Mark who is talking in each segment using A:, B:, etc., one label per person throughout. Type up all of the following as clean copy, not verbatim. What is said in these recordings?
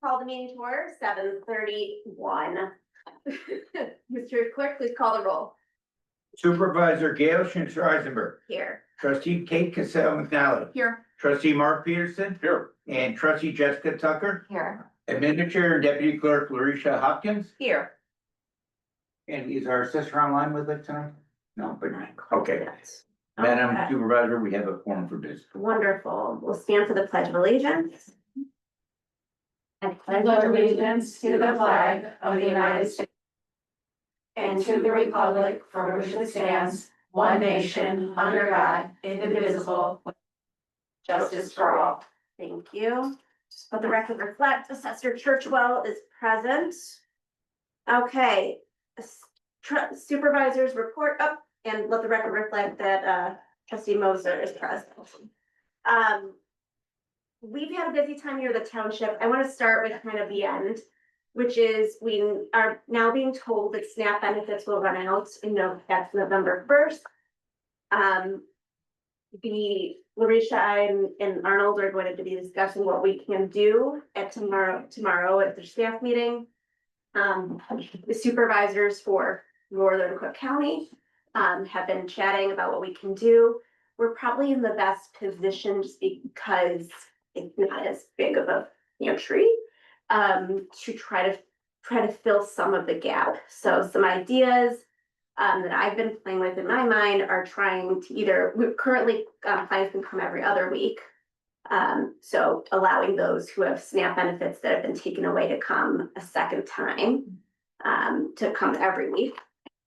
A: Call the meeting to order, 7:31. Mr. Clerk, please call the roll.
B: Supervisor Gail Schintz-Reisenberg,
A: Here.
B: trustee Kate Cassell McNally,
A: Here.
B: trustee Mark Peterson. Here. And trustee Jessica Tucker,
A: Here.
B: administrator and deputy clerk Larisha Hopkins.
A: Here.
B: And is our sister online with us tonight? No, but, okay. Madam
A: Okay.
B: Supervisor, we have a form for business.
A: Wonderful. We'll stand for the Pledge of Allegiance. I
C: pledge allegiance to the flag of the United States and to the republic for which it stands, one nation, under God, indivisible, with justice for all.
A: Thank you. Let the record reflect Assessor Churchwell is present. Okay. Supervisors report up and let the record reflect that trustee Moser is present. We've had a busy time here at the township. I want to start with kind of the end, which is we are now being told that SNAP benefits will run out that's November 1st. Larisha and Arnold are going to be discussing what we can do at tomorrow at the staff meeting. The supervisors for Northern Cook County have been chatting about what we can do. We're probably in the best position just because it's not as big of a tree to try to fill some of the gap. So some ideas that I've been playing with in my mind are trying to we currently clients can come every other week. So allowing those who have SNAP benefits that have been taken away to come a second time to come every week.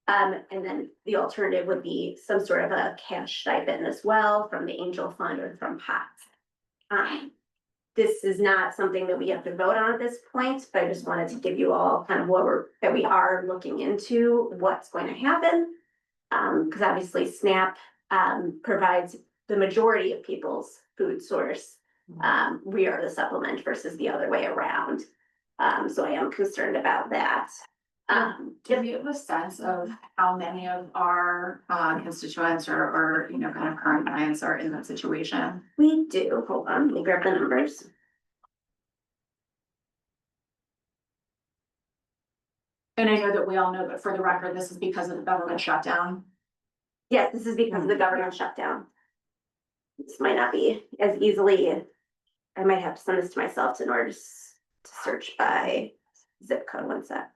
A: And then the alternative would be some sort of a cash stipend as well from the Angel Fund or from POTS. This is not something that we have to vote on at this point, but I just wanted to give you all kind of that we are looking into what's going to happen. Because obviously SNAP provides the majority of people's food source. We are the supplement versus the other way around. So I am concerned about that.
C: Do you have a sense of how many of our constituents or kind of current clients are in that situation?
A: We do. Hold on, let me grab the numbers.
C: And I know that we all know that for the record, this is because of the government shutdown.
A: Yes, this is because of the government shutdown. This might not be as easily. I might have to send this to myself in order to search by zip code. One sec.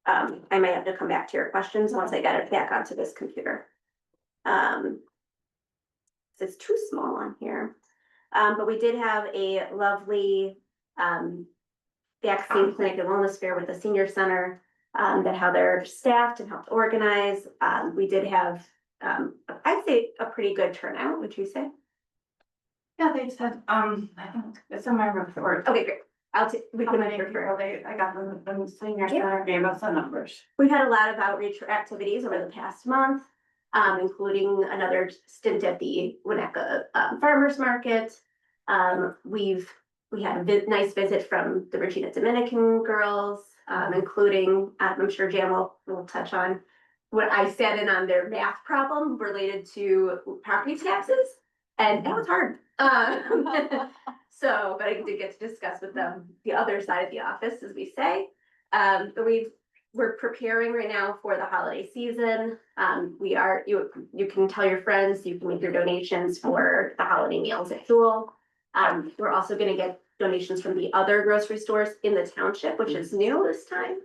A: I might have to come back to your questions once I get it back onto this computer. It's too small on here. But we did have a lovely vaccine clinic and wellness fair with the senior center that how they're staffed and helped organize. We did have, I'd say, a pretty good turnout, would you say?
C: Yeah, they said, I think it's in my report.
A: Okay, great. We can make
C: I got the senior center gave us the numbers.
A: We've had a lot of outreach activities over the past month, including another stint at the Winnetka Farmers Market. We had a nice visit from the Regina Dominican girls, including, I'm sure Jan will touch on what I sat in on their math problem related to property taxes, and that was hard. So, but I did get to discuss with them the other side of the office, as we say. But we're preparing right now for the holiday season. You can tell your friends, you can make your donations for the holiday meals at Jewel. We're also gonna get donations from the other grocery stores in the township, which is new this time.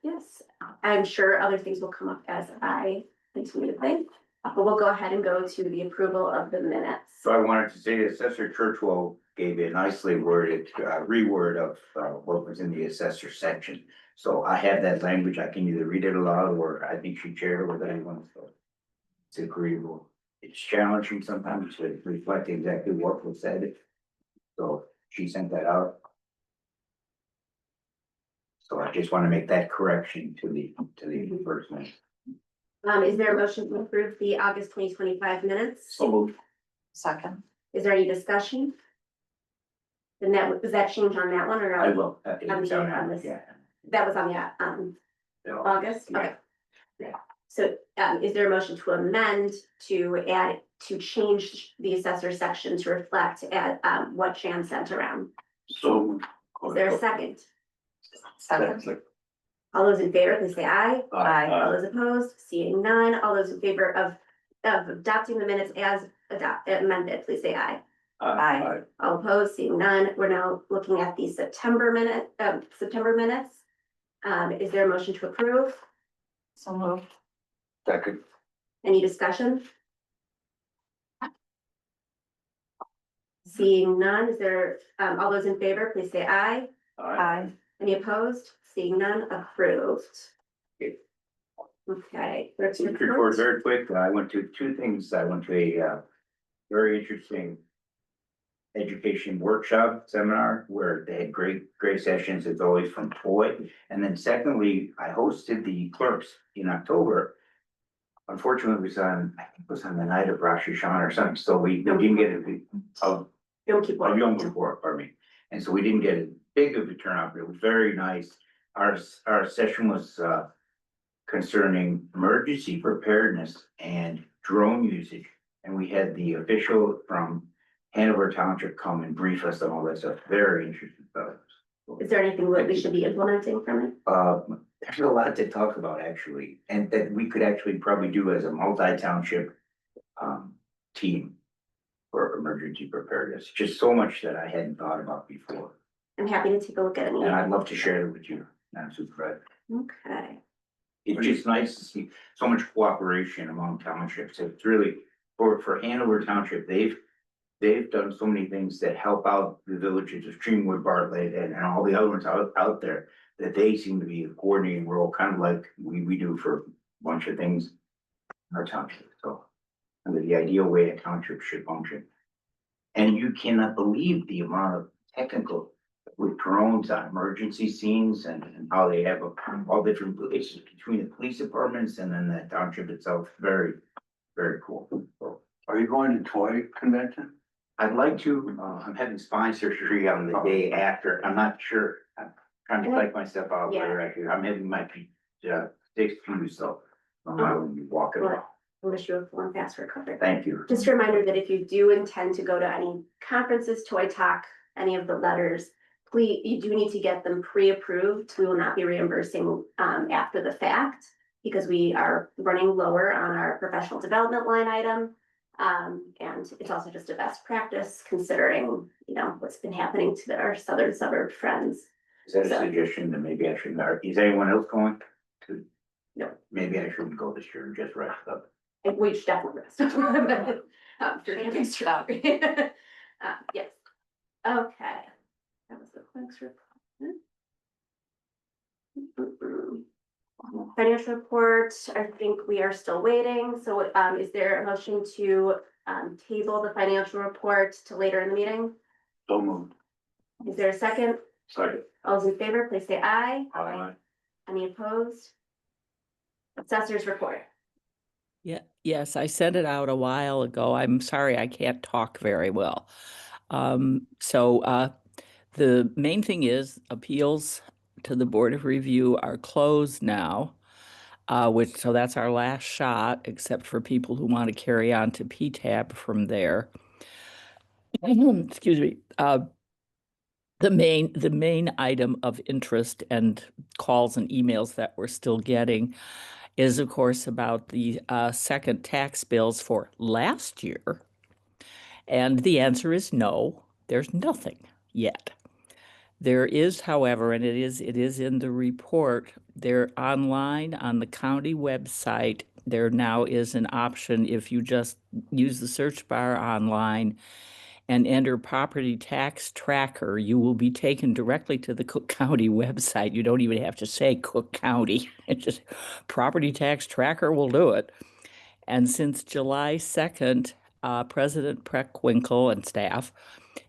A: Yes, I'm sure other things will come up as I continue to think. But we'll go ahead and go to the approval of the minutes.
B: So I wanted to say Assessor Churchwell gave a nicely worded reword of what was in the assessor section. So I have that language. I can either read it aloud or I think she shared it with anyone. So it's agreeable. It's challenging sometimes to reflect exactly what was said. So she sent that out. So I just want to make that correction to the first one.
A: Is there a motion to approve the August 2025 minutes?
B: So moved.
C: Second.
A: Is there any discussion? And was that change on that one or?
B: I will.
A: On this.
B: Yeah.
A: That was on the August?
B: Yeah.
A: Okay.
B: Yeah.
A: So is there a motion to amend to change the assessor section to reflect what Jan sent around?
D: So.
A: Is there a second?
C: Second.
A: All those in favor, please say aye.
C: Aye.
A: All those opposed, seeing none, all those in favor of adopting the minutes as amended, please say aye.
C: Aye.
A: All opposed, seeing none, we're now looking at the September minutes. Is there a motion to approve?
C: So moved.
D: Second.
A: Any discussion? Seeing none, is there, all those in favor, please say aye.
C: Aye.
A: Any opposed? Seeing none, approved. Okay. Clerk's
B: Report very quick. I went to two things. I went to a very interesting education workshop seminar where they had great sessions as always from Floyd. And then secondly, I hosted the clerks in October. Unfortunately, I think it was on the night of Rosh Hashanah or something, so we didn't get a
A: Don't keep
B: Yom
A: going.
B: Kippur, pardon me. And so we didn't get as big of a turnout, but it was very nice. Our session was concerning emergency preparedness and drone usage. And we had the official from Hanover Township come and brief us on all that stuff. Very interesting stuff.
A: Is there anything that we should be implementing from it?
B: There's a lot to talk about actually, and that we could actually probably do as a multi-township team for emergency preparedness. Just so much that I hadn't thought about before.
A: I'm happy to take a look at any.
B: And I'd love to share it with you, Madam Supervisor.
A: Okay.
B: It's just nice to see so much cooperation among townships. It's really, for Hanover Township, they've done so many things that help out the villages of Streamwood, Bartlett, and all the other ones out there, that they seem to be a coordinating role, kind of like we do for a bunch of things in our township. So, and the ideal way a township should function. And you cannot believe the amount of technical with drones on emergency scenes and how they have all different places between the police departments and then the township itself. Very, very cool. So,
D: Are you going to toy convention?
B: I'd like to, I'm having spine surgery on the day after. I'm not sure. I'm trying to psych myself out whether I could. I'm having my sixth fuse, so I will be walking around.
A: I wish you a full and fast recovery.
B: Thank you.
A: Just a reminder that if you do intend to go to any conferences, Toy Talk, any of the letters, please, you do need to get them pre-approved. We will not be reimbursing after the fact because we are running lower on our professional development line item. And it's also just a best practice considering, what's been happening to our southern suburb friends.
B: Is that a suggestion that maybe I should, is anyone else going to?
A: No.
B: Maybe I shouldn't go this year and just rest up.
A: And we should definitely rest. Yes. Okay. That was the clerk's report. Financial report, I think we are still waiting. So is there a motion to table the financial report to later in the meeting?
D: So moved.
A: Is there a second?
D: Second.
A: All those in favor, please say aye.
D: Aye.
A: Any opposed? Assessors report.
E: Yeah, yes, I sent it out a while ago. I'm sorry, I can't talk very well. The main thing is appeals to the Board of Review are closed now, so that's our last shot, except for people who want to carry on to PTAB from there. Excuse me. The main item of interest and calls and emails that we're still getting is, of course, about the second tax bills for last year. And the answer is no, there's nothing yet. There is, however, and it is in the report, they're online on the county website. There now is an option if you just use the search bar online and enter property tax tracker, you will be taken directly to the Cook County website. You don't even have to say Cook County. It's just property tax tracker will do it. And since July 2nd, President Preckwinkle and staff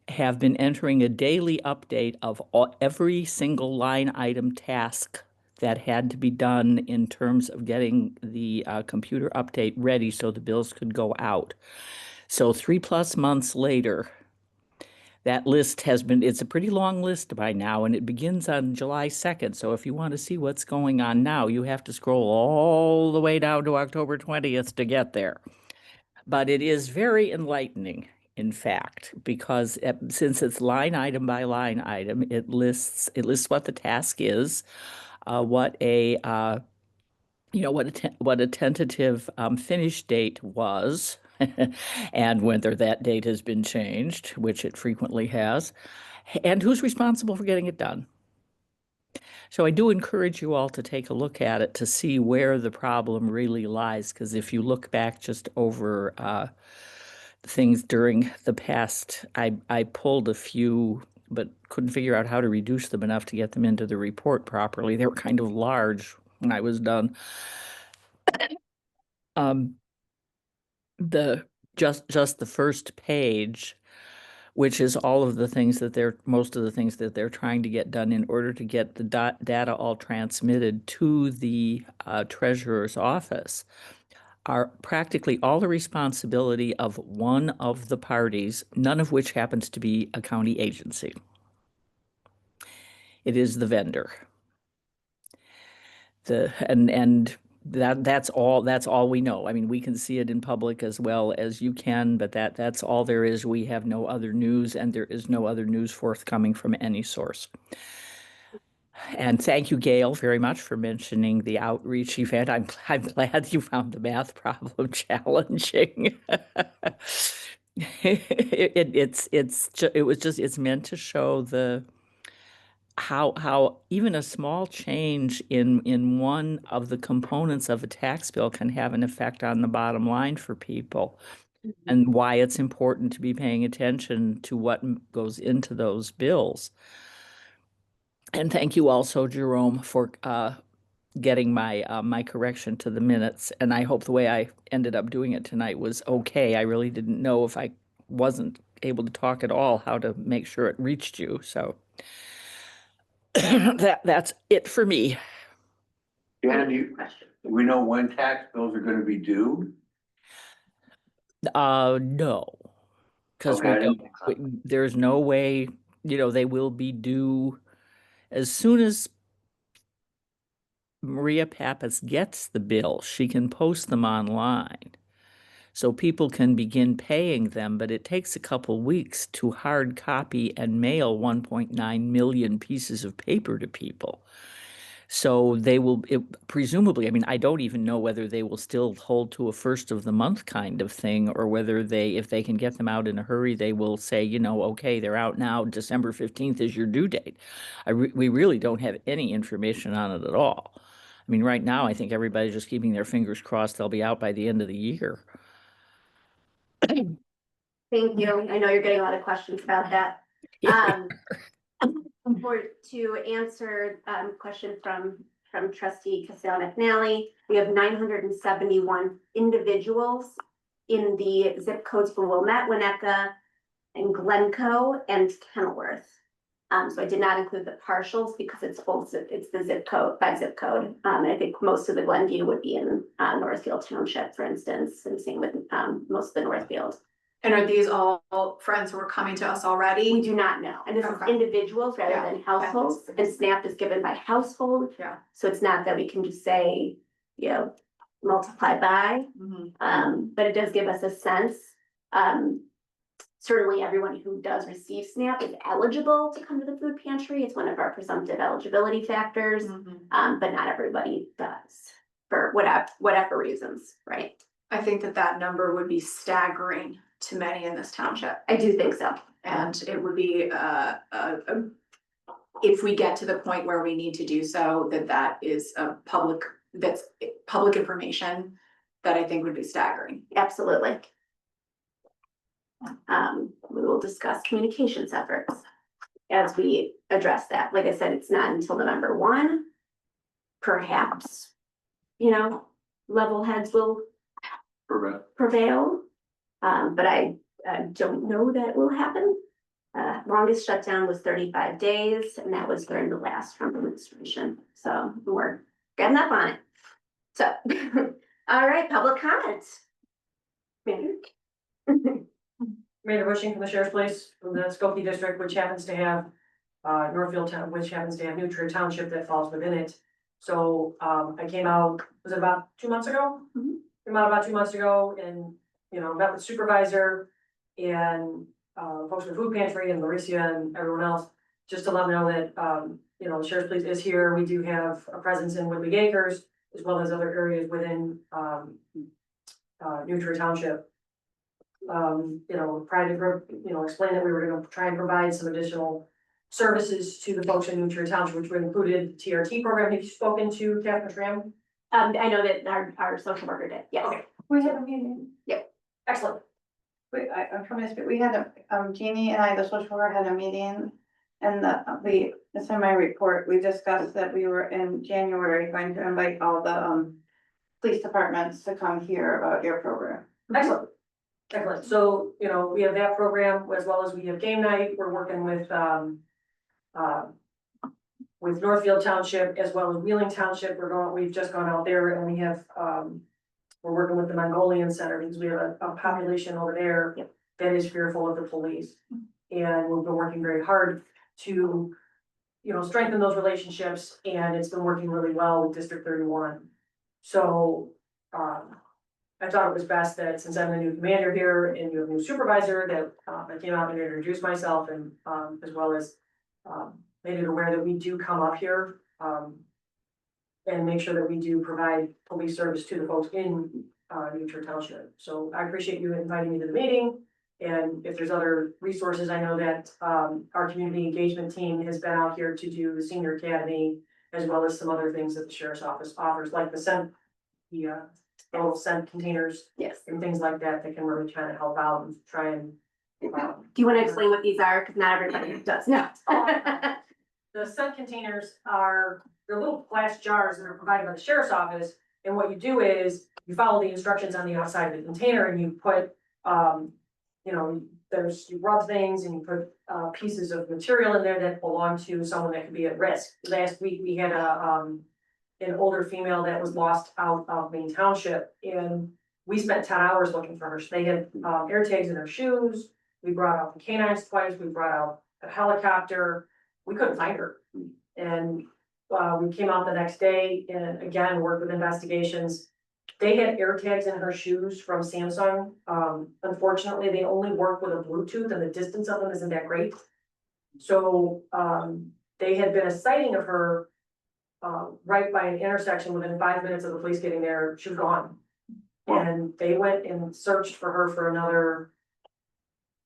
E: have been entering a daily update of every single line item task that had to be done in terms of getting the computer update ready so the bills could go out. So 3+ months later, That list it's a pretty long list by now, and it begins on July 2nd. So if you want to see what's going on now, you have to scroll all the way down to October 20th to get there. But it is very enlightening, in fact, because since it's line item by line item, it lists what the task is, what a what a tentative finish date was, and whether that date has been changed, which it frequently has, and who's responsible for getting it done. So I do encourage you all to take a look at it to see where the problem really lies, because if you look back just over things during the past, I pulled a few, but couldn't figure out how to reduce them enough to get them into the report properly. They were kind of large when I was done. The just the first page, which is all of the things that most of the things that they're trying to get done in order to get the data all transmitted to the treasurer's office, are practically all the responsibility of one of the parties, none of which happens to be a county agency. It is the vendor. That's all we know. I mean, we can see it in public as well as you can, but that's all there is. We have no other news, and there is no other news forthcoming from any source. And thank you, Gail, very much for mentioning the outreach event. I'm glad you found the math problem challenging. It's meant to show how even a small change in one of the components of a tax bill can have an effect on the bottom line for people, and why it's important to be paying attention to what goes into those bills. And thank you also, Jerome, for getting my correction to the minutes. And I hope the way I ended up doing it tonight was okay. I really didn't know if I wasn't able to talk at all how to make sure it reached you. So that's it for me.
D: Dan, do we know when tax bills are gonna be due?
E: No, because
D: Okay, I didn't think so.
E: there's no way, they will be due as soon as Maria Pappas gets the bill. She can post them online, so people can begin paying them, but it takes a couple weeks to hard copy and mail 1.9 million pieces of paper to people. So they will presumably, I mean, I don't even know whether they will still hold to a first of the month kind of thing, or whether if they can get them out in a hurry, they will say, okay, they're out now, December 15th is your due date. We really don't have any information on it at all. I mean, right now, I think everybody's just keeping their fingers crossed they'll be out by the end of the year.
A: Thank you. I know you're getting a lot of questions about that. To answer question from trustee Cassell McNally, we have 971 individuals in the zip codes for Wilmette, Winnetka, and Glencoe and Kenilworth. So I did not include the partials because it's the zip code by zip code. And I think most of the Glenview would be in Northfield Township, for instance, and same with most of the Northfield.
C: And are these all friends who are coming to us already?
A: We do not know. And this is individuals rather than households. And SNAP is given by household.
C: Yeah.
A: So it's not that we can just say, multiply by. But it does give us a sense. Certainly everyone who does receive SNAP is eligible to come to the food pantry. It's one of our presumptive eligibility factors. But not everybody does for whatever reasons, right?
C: I think that number would be staggering to many in this township.
A: I do think so.
C: And it would be, if we get to the point where we need to do so, that is public information that I think would be staggering.
A: Absolutely. We will discuss communications efforts as we address that. Like I said, it's not until November 1. Perhaps, level heads will prevail. But I don't know that will happen. Longest shutdown was 35 days, and that was during the last Trump administration. So we're getting up on it. So, all right, public comments.
F: Mayor
C: Commander Bushing from the Sheriff's Place, from the Skokie District, which happens to have Northfield Town, which happens to have New Trier Township that falls within it. So, I came out, was it about 2 months ago?
A: Mhm.
C: Came out about 2 months ago and, you know, met with the supervisor and, folks from the food pantry and Mauricia and everyone else, just to let them know that, you know, the Sheriff's Police is here. We do have a presence in Woodley Acres, as well as other areas within, New Trier Township. You know, trying to, you know, explain that we were gonna try and provide some additional services to the folks in New Trier Township, which would included the TRT program. Have you spoken to Catherine Tram?
A: I know that our social worker did, yes.
C: Okay.
F: We had a meeting,
C: Excellent.
F: I'm from this, but we had Jeannie and I, the social worker, had a meeting. And it's in my report, we discussed that we were in January going to invite all the, police departments to come hear about your program.
C: Excellent. Excellent. So, you know, we have that program as well as we have game night. We're working with Northfield Township as well as Wheeling Township. We've just gone out there and we have, we're working with the Mongolian Center because we have a population over there
A: Yep.
C: that is fearful of the police. And we've been working very hard to, you know, strengthen those relationships, and it's been working really well with District 31. So, I thought it was best that since I'm the new commander here and you have a new supervisor, that, I came out and introduced myself and, as well as, made it aware that we do come up here, and make sure that we do provide police service to the folks in, New Trier Township. So I appreciate you inviting me to the meeting. And if there's other resources, I know that, our community engagement team has been out here to do the senior academy, as well as some other things that the sheriff's office offers, like the little scent containers
A: Yes.
C: and things like that, that can really kind of help out and try and.
A: Do you want to explain what these are? Because not everybody does know.
C: The scent containers they're little glass jars that are provided by the sheriff's office. And what you do is you follow the instructions on the outside of the container and you put, you know, you rub things and you put, pieces of material in there that belong to someone that could be at risk. Last week, we had an older female that was lost out of Main Township, and we spent 10 hours looking for her. So they had, air tags in her shoes. We brought out the canines twice. We brought out a helicopter. We couldn't find her. And, we came out the next day and again, worked with investigations. They had air tags in her shoes from Samsung. Unfortunately, they only work with a Bluetooth and the distance of them isn't that great. So, they had been a sighting of her, right by an intersection within 5 minutes of the police getting there. She was gone. And they went and searched for her for another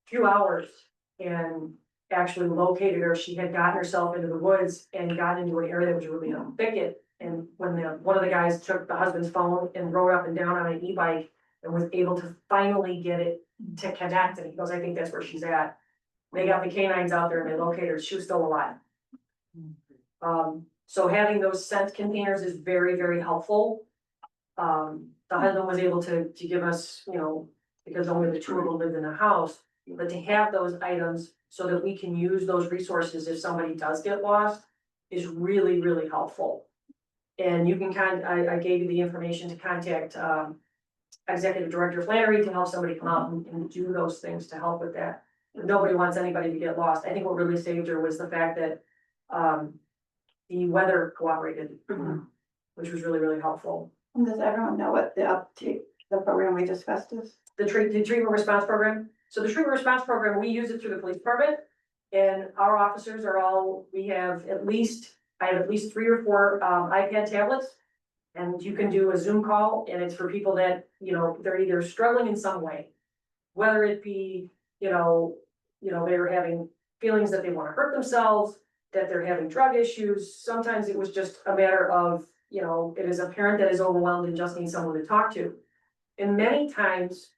C: few hours and actually located her. She had gotten herself into the woods and got into an area that was really a thicket. And when one of the guys took the husband's phone and rode up and down on an e-bike and was able to finally get it to connect, and he goes, I think that's where she's at. They got the canines out there and they located her. She was still alive. So having those scent containers is very, very helpful. The husband was able to give us, you know, because only the two of them lived in the house, but to have those items so that we can use those resources if somebody does get lost is really, really helpful. And you can I gave you the information to contact, Executive Director Flannery to help somebody come out and do those things to help with that. Nobody wants anybody to get lost. I think what really saved her was the fact that, the weather cooperated, which was really, really helpful.
F: And does everyone know what the program we discussed is?
C: The treatment response program. So the treatment response program, we use it through the police department. And our officers are I have at least 3 or 4 iPad tablets. And you can do a Zoom call and it's for people that, you know, they're either struggling in some way. Whether it be, you know, they're having feelings that they want to hurt themselves, that they're having drug issues. Sometimes it was just a matter of, you know, it is a parent that is overwhelmed and just needs someone to talk to. And many times,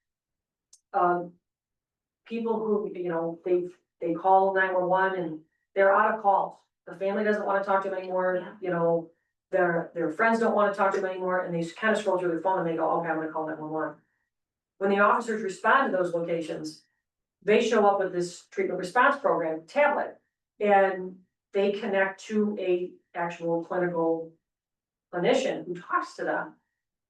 C: people who, you know, they call 911 and they're out of calls. The family doesn't want to talk to them anymore, you know, their friends don't want to talk to them anymore, and they kind of scroll through their phone and they go, okay, I'm gonna call 911. When the officers respond to those locations, they show up with this treatment response program tablet, and they connect to a actual clinical clinician who talks to them.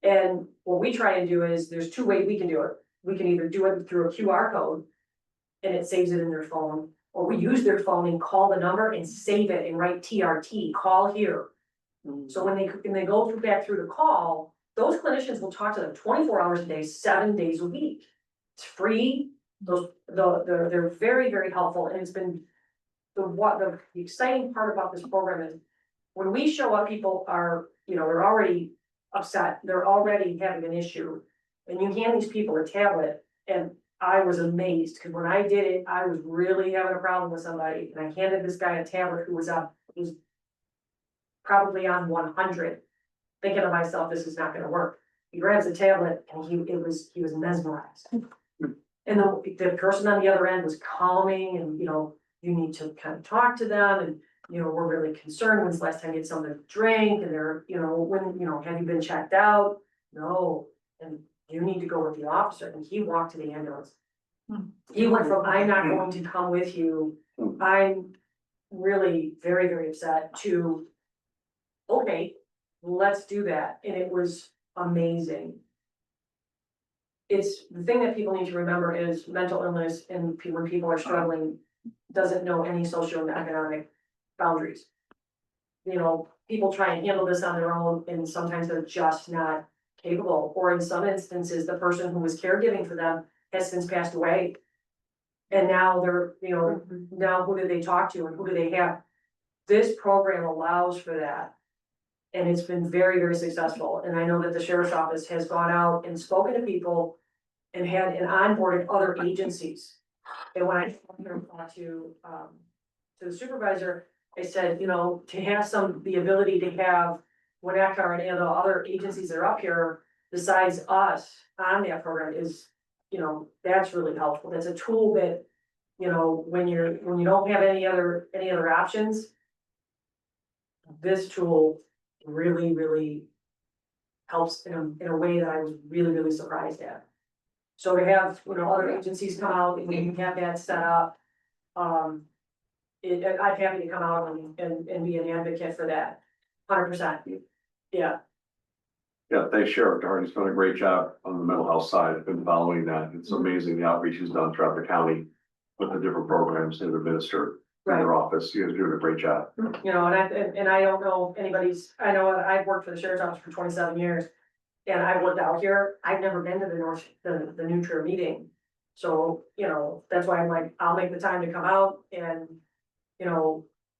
C: And what we try and do is, there's 2 ways we can do it. We can either do it through a QR code, and it saves it in their phone. Or we use their phone and call the number and save it and write TRT, call here. So when they go back through the call, those clinicians will talk to them 24 hours a day, 7 days a week. It's free, they're very, very helpful, and it's been the exciting part about this program is when we show up, people are, they're already upset, they're already having an issue. And you hand these people a tablet, and I was amazed, because when I did it, I was really having a problem with somebody, and I handed this guy a tablet who was probably on 100, thinking to myself, this is not gonna work. He grabs a tablet and he was mesmerized. And the person on the other end was calming and, you need to kind of talk to them and, we're really concerned, when's the last time you had something to drink, and they're, have you been checked out? No, and you need to go with the officer, and he walked to the ambulance. He went from, I'm not going to come with you, I'm really very, very upset, to, okay, let's do that, and it was amazing. It's, the thing that people need to remember is mental illness and when people are struggling, doesn't know any socioeconomic boundaries. People try and handle this on their own, and sometimes they're just not capable, or in some instances, the person who was caregiving for them has since passed away. And now they're, now who do they talk to and who do they have? This program allows for that. And it's been very, very successful. And I know that the sheriff's office has gone out and spoken to people and onboarded other agencies. And when I talked to the supervisor, I said, to have the ability to have Winnetka or any of the other agencies that are up here besides us on that program is, that's really helpful. That's a tool that, when you don't have any other options, this tool really, really helps in a way that I was really, really surprised at. So to have, other agencies come out and we can have that set up, I'm happy to come out and be an advocate for that, 100%. Yeah.
G: Yeah, thanks, Sheriff Darden's done a great job on the mental health side. I've been following that. It's amazing the outreach he's done throughout the county with the different programs they've administered in their office. He is doing a great job.
C: And I don't know if I know I've worked for the sheriff's office for 27 years. And I worked out here, I've never been to the New Trier meeting. So, that's why I'm like, I'll make the time to come out and,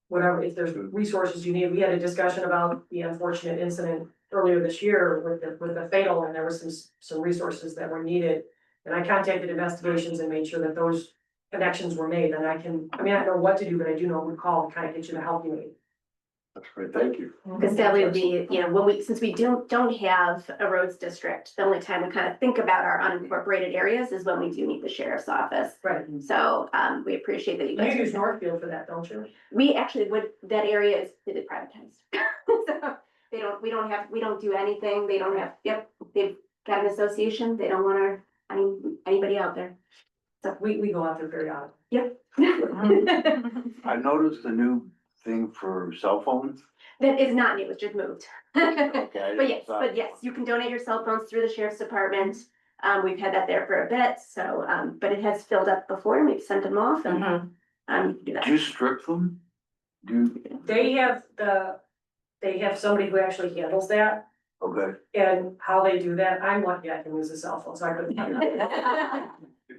C: whatever, if there's resources you need. We had a discussion about the unfortunate incident earlier this year with the fatal, and there was some resources that were needed. And I contacted investigations and made sure that those connections were made, and I don't know what to do, but I do know who to call to kind of get you the help you need.
G: That's great, thank you.
A: Because that would be, since we don't have a roads district, the only time we kind of think about our unincorporated areas is when we do need the sheriff's office.
C: Right.
A: So, we appreciate that you guys.
C: You use Northfield for that, don't you?
A: We actually that area is privatized. So we don't do anything. They don't have, they've got an association. They don't want anybody out there. So
C: We go out there very often.
A: Yep.
D: I noticed the new thing for cell phones.
A: That is not new, it's just moved.
D: Okay.
A: But yes, you can donate your cell phones through the sheriff's department. We've had that there for a bit, so, but it has filled up before, and we've sent them off, and, you can do that.
D: Do you strip them?
C: They have somebody who actually handles that,
D: Okay.
C: and how they do that, I'm lucky I can use a cell phone, so I couldn't.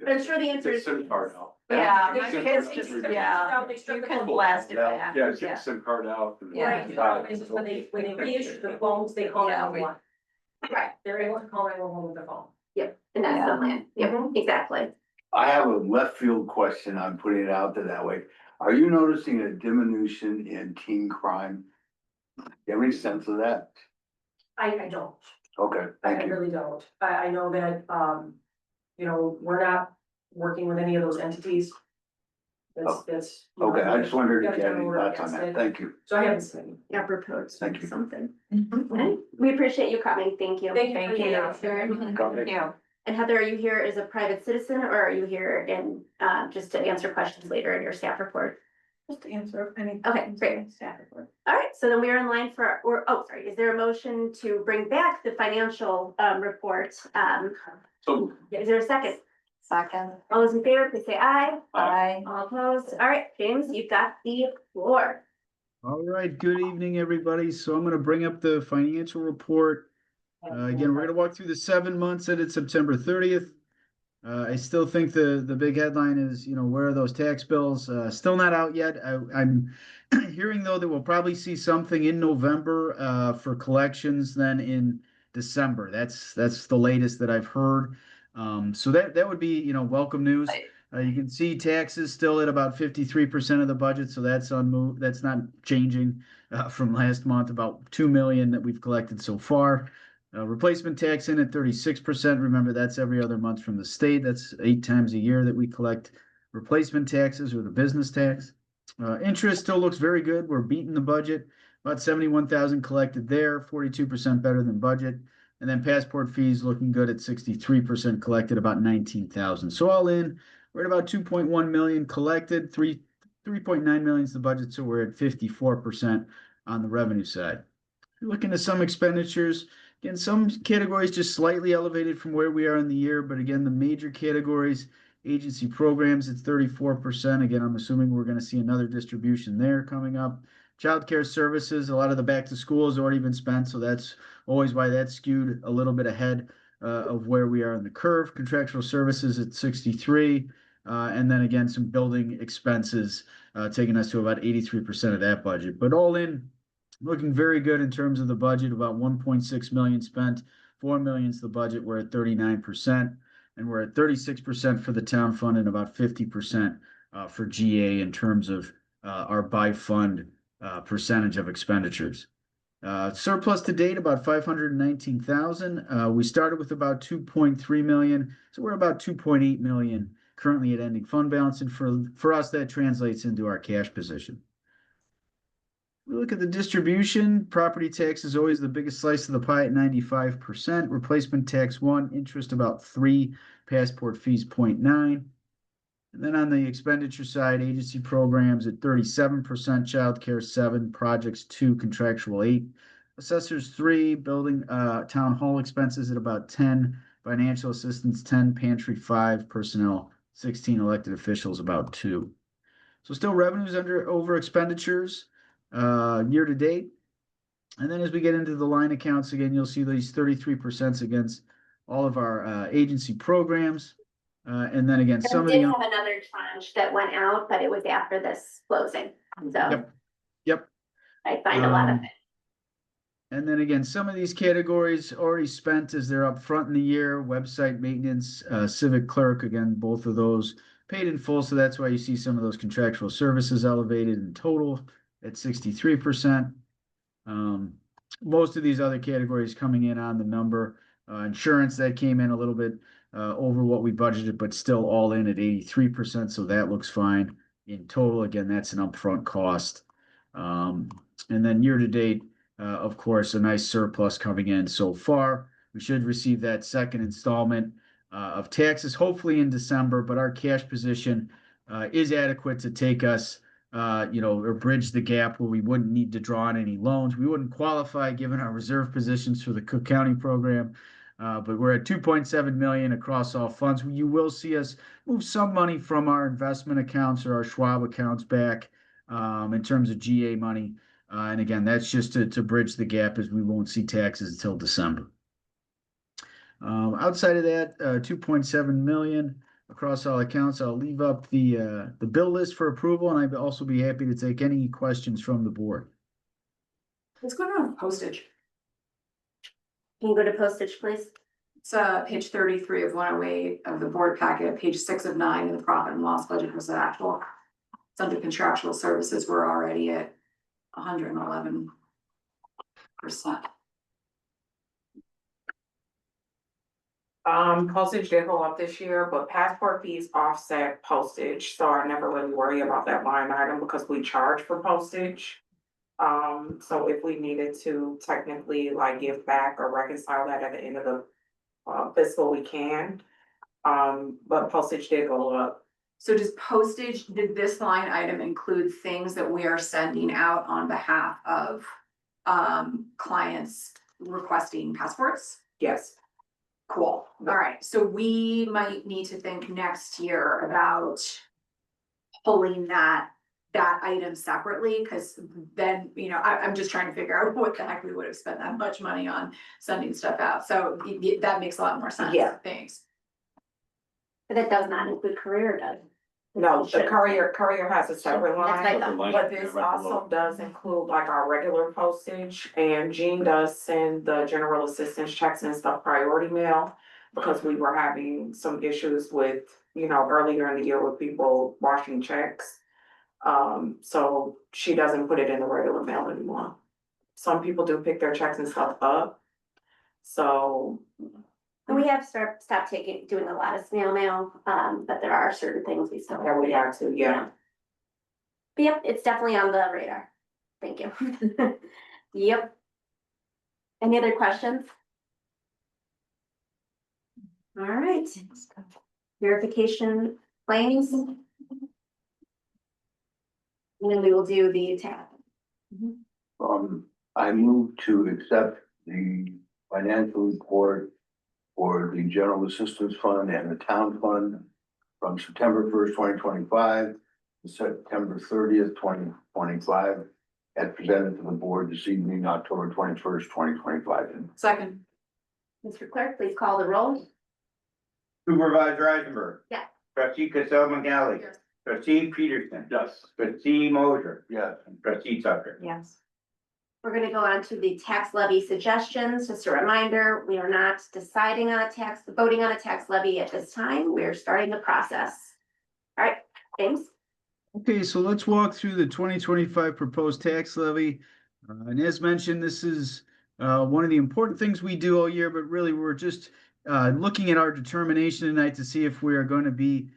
A: But I'm sure the answer is.
G: SIM card out.
F: Yeah,
C: They
F: my
C: strip
F: kids
C: the-
F: just,
C: they strip
F: yeah,
C: the- they strip
F: you
C: the
F: can
C: phone.
F: blast it back.
G: Yeah, take a SIM card out. and-
F: Yeah.
C: Right, it's when they reissue the phones, they call
F: Yeah,
C: 911.
A: Right,
C: They're able to call 911 with their phone.
A: and that's the plan. Yep,
C: Mhm.
A: exactly.
D: I have a left field question. I'm putting it out there that way. Are you noticing a diminution in teen crime? Do you have any sense of that?
C: I don't.
D: Okay,
C: I
D: thank you.
C: really don't. I know that, we're not working with any of those entities. That's.
D: Okay, I just wondered if
C: Yeah,
D: you had any
C: we're
D: thoughts on
C: against
D: that.
C: it.
D: Thank you.
C: So I haven't seen any.
A: Yeah, proposed
D: Thank you.
A: something. Okay, we appreciate you coming, thank you.
C: Thank you.
F: Thank
C: for
F: you.
C: the opportunity.
D: Thank
F: Yeah.
A: And Heather, are you here as a private citizen, or are you here in, just to answer questions later in your staff report?
F: Just to answer any.
A: Okay, great.
F: Staff report.
A: All right, so then we are in line is there a motion to bring back the financial, report?
G: So,
A: Is there a second?
F: Second.
A: All those in favor, please say aye.
F: Aye.
A: All opposed. All right, James, you've got the floor.
H: All right, good evening, everybody. So I'm gonna bring up the financial report. Again, we're gonna walk through the 7 months ended September 30th. I still think the big headline is, where are those tax bills? Still not out yet. I'm hearing though that we'll probably see something in November, for collections, then in December. That's the latest that I've heard. So that would be, welcome news. You can see taxes still at about 53% of the budget, so that's unmoved. That's not changing from last month. About 2 million that we've collected so far. Replacement tax in at 36%. Remember, that's every other month from the state. That's 8 times a year that we collect replacement taxes or the business tax. Interest still looks very good. We're beating the budget. About 71,000 collected there, 42% better than budget. And then passport fees looking good at 63% collected, about 19,000. So all in, we're at about 2.1 million collected, 3.9 million is the budget, so we're at 54% on the revenue side. Looking at some expenditures, again, some categories just slightly elevated from where we are in the year, but again, the major categories, agency programs, it's 34%. Again, I'm assuming we're going to see another distribution there coming up. Childcare services, a lot of the back to school has already been spent, so that's always why that's skewed a little bit ahead of where we are in the curve. Contractual services at 63. And then again, some building expenses taking us to about 83% of that budget. But all in, looking very good in terms of the budget, about 1.6 million spent, 4 million is the budget. We're at 39%, and we're at 36% for the town fund and about 50% for GA in terms of our by fund percentage of expenditures. Surplus to date, about 519,000. We started with about 2.3 million, so we're about 2.8 million currently at ending fund balance, and for us, that translates into our cash position. We look at the distribution. Property tax is always the biggest slice of the pie at 95%. Replacement tax 1, interest about 3, passport fees 0.9. And then on the expenditure side, agency programs at 37%, childcare 7, projects 2, contractual 8, assessors 3, building town hall expenses at about 10, financial assistance 10, pantry 5, personnel 16, elected officials about 2. So still revenues over expenditures year to date. And then as we get into the line accounts again, you'll see these 33% against all of our agency programs. And then again, some of
A: We did
H: the
A: have another tranche that went out, but it was after this closing, so.
H: Yep.
A: I find a lot of
H: Um, And then again, some of these categories already spent as they're up front in the year, website maintenance, civic clerk, again, both of those paid in full. So that's why you see some of those contractual services elevated in total at 63%. Most of these other categories coming in on the number. Insurance, that came in a little bit over what we budgeted, but still all in at 83%. So that looks fine in total. Again, that's an upfront cost. And then year to date, of course, a nice surplus coming in so far. We should receive that second installment of taxes, hopefully in December, but our cash position is adequate to take us, or bridge the gap where we wouldn't need to draw on any loans. We wouldn't qualify given our reserve positions for the Cook County program, but we're at 2.7 million across all funds. You will see us move some money from our investment accounts or our Schwab accounts back in terms of GA money. And again, that's just to bridge the gap as we won't see taxes until December. Outside of that, 2.7 million across all accounts. I'll leave up the bill list for approval, and I'd also be happy to take any questions from the board.
C: What's going on with postage?
A: Can you go to postage, please?
C: It's page 33 of 108 of the board packet, page 6 of 9 in the profit and loss budget was the actual. It's under contractual services. We're already at 111%.
I: Postage did go up this year, but passport fees offset postage, so I never really worry about that line item because we charge for postage. So if we needed to technically like give back or reconcile that at the end of the fiscal, we can. But postage did go up.
C: So did this line item include things that we are sending out on behalf of clients requesting passports?
I: Yes.
C: Cool, all right, so we might need to think next year about pulling that item separately, cause then, I'm just trying to figure out what the heck we would have spent that much money on sending stuff out, so that makes a lot more sense.
I: Yeah.
C: Thanks.
A: But that does not include career, does?
I: No, the courier has a separate
A: That's
I: line.
A: what I thought.
I: But this also does include like our regular postage, and Jean does send the general assistance checks and stuff priority mail. Because we were having some issues with, earlier in the year with people washing checks. So she doesn't put it in the regular mail anymore. Some people do pick their checks and stuff up. So,
A: And we have stopped doing a lot of snail mail, but there are certain things we still.
I: yeah, we have to, yeah.
A: But yep, it's definitely on the radar. Thank you. Yep. Any other questions? All right. Verification claims. And then we will do the tab.
D: I move to accept the financial report for the General Assistance Fund and the Town Fund from September 1st, 2025 to September 30th, 2025, as presented to the board this evening, October 21st, 2025.
C: Second.
A: Mr. Clerk, please call the roll.
B: Supervisor Eisenberg.
A: Yeah.
B: Trustee Cassell McGalley.
C: Yes.
B: Trustee Peterson.
G: Yes.
B: Trustee Mosier.
D: Yes.
B: And Trustee Tucker.
I: Yes.
A: We're gonna go on to the tax levy suggestions. Just a reminder, we are not voting on a tax levy at this time. We're starting the process. All right, James?
H: Okay, so let's walk through the 2025 proposed tax levy. And as mentioned, this is one of the important things we do all year, but really we're just looking at our determination tonight to see if we are going to be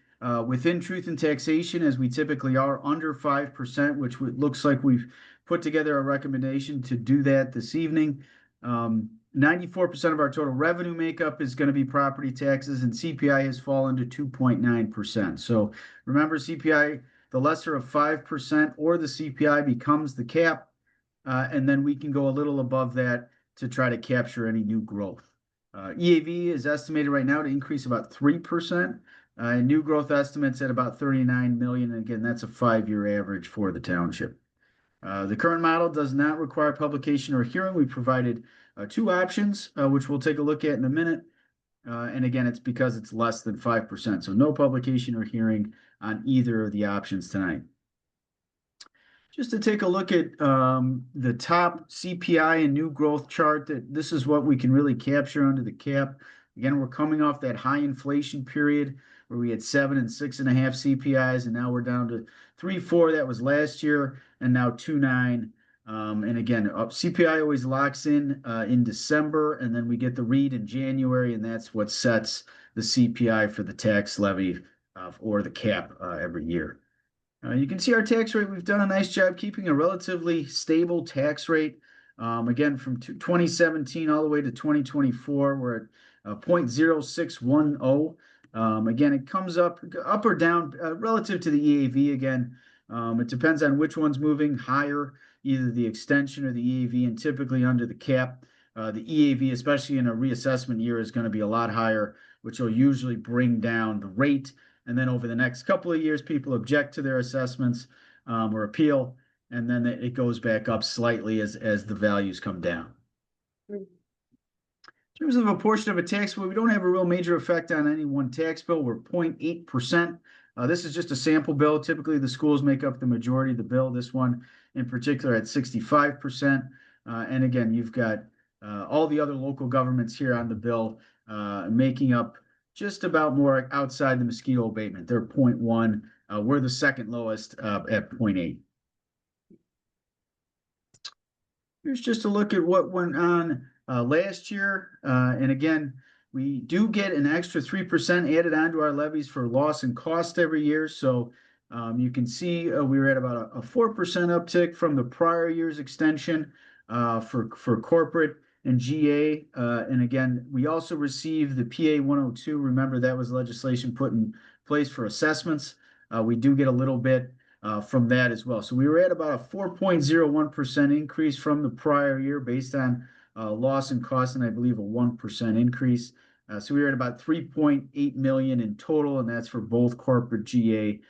H: within truth and taxation, as we typically are, under 5%, which looks like we've put together a recommendation to do that this evening. 94% of our total revenue makeup is going to be property taxes, and CPI has fallen to 2.9%. So remember, CPI, the lesser of 5% or the CPI becomes the cap, and then we can go a little above that to try to capture any new growth. EAV is estimated right now to increase about 3%, and new growth estimates at about 39 million. And again, that's a 5-year average for the township. The current model does not require publication or hearing. We provided 2 options, which we'll take a look at in a minute. And again, it's because it's less than 5%. So no publication or hearing on either of the options tonight. Just to take a look at the top CPI and new growth chart, this is what we can really capture under the cap. Again, we're coming off that high inflation period where we had 7 and 6.5 CPIs, and now we're down to 3.4. That was last year, and now 2.9. And again, CPI always locks in December, and then we get the read in January, and that's what sets the CPI for the tax levy or the cap every year. You can see our tax rate. We've done a nice job keeping a relatively stable tax rate. Again, from 2017 all the way to 2024, we're at 0.0610. Again, it comes up or down relative to the EAV. Again, it depends on which one's moving higher, either the extension or the EAV, and typically under the cap. The EAV, especially in a reassessment year, is going to be a lot higher, which will usually bring down the rate. And then over the next couple of years, people object to their assessments or appeal, and then it goes back up slightly as the values come down. In terms of a portion of a tax bill, we don't have a real major effect on any one tax bill. We're 0.8%. This is just a sample bill. Typically, the schools make up the majority of the bill. This one in particular at 65%. And again, you've got all the other local governments here on the bill making up just about more outside the mosquito abatement. They're 0.1. We're the second lowest at 0.8. Here's just a look at what went on last year. And again, we do get an extra 3% added onto our levies for loss and cost every year. So you can see we were at about a 4% uptick from the prior year's extension for corporate and GA. And again, we also received the PA 102. Remember, that was legislation put in place for assessments. We do get a little bit from that as well. So we were at about a 4.01% increase from the prior year based on loss and cost, and I believe a 1% increase. So we were at about 3.8 million in total, and that's for both corporate GA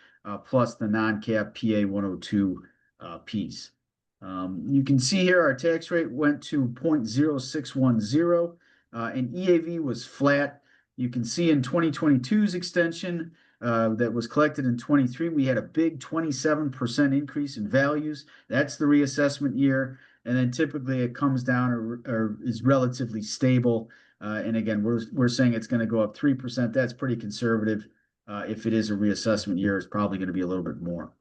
H: plus the non-cap PA 102 piece. You can see here our tax rate went to 0.0610, and EAV was flat. You can see in 2022's extension that was collected in 23, we had a big 27% increase in values. That's the reassessment year. And then typically it comes down or is relatively stable. And again, we're saying it's going to go up 3%. That's pretty conservative. If it is a reassessment year, it's probably going to be a little bit more.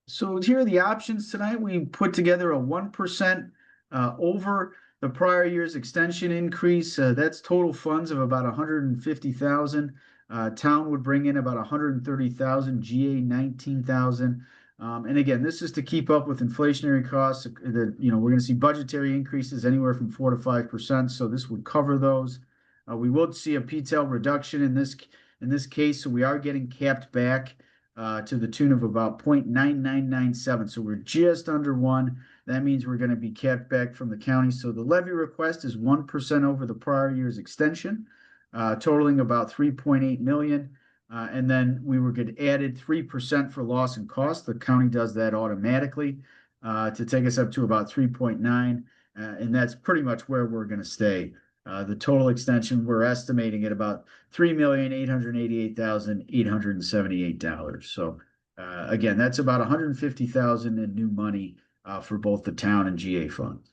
H: So here are the options tonight. We put together a 1% over the prior year's extension increase. That's total funds of about 150,000. Town would bring in about 130,000, GA 19,000. And again, this is to keep up with inflationary costs. We're going to see budgetary increases anywhere from 4 to 5%. So this would cover those. We will see a PTEL reduction in this case. So we are getting capped back to the tune of about 0.9997. So we're just under 1. That means we're going to be capped back from the county. So the levy request is 1% over the prior year's extension, totaling about 3.8 million. And then we were going to added 3% for loss and cost. The county does that automatically to take us up to about 3.9. And that's pretty much where we're going to stay. The total extension, we're estimating at about $3,888,878. So again, that's about 150,000 in new money for both the town and GA funds.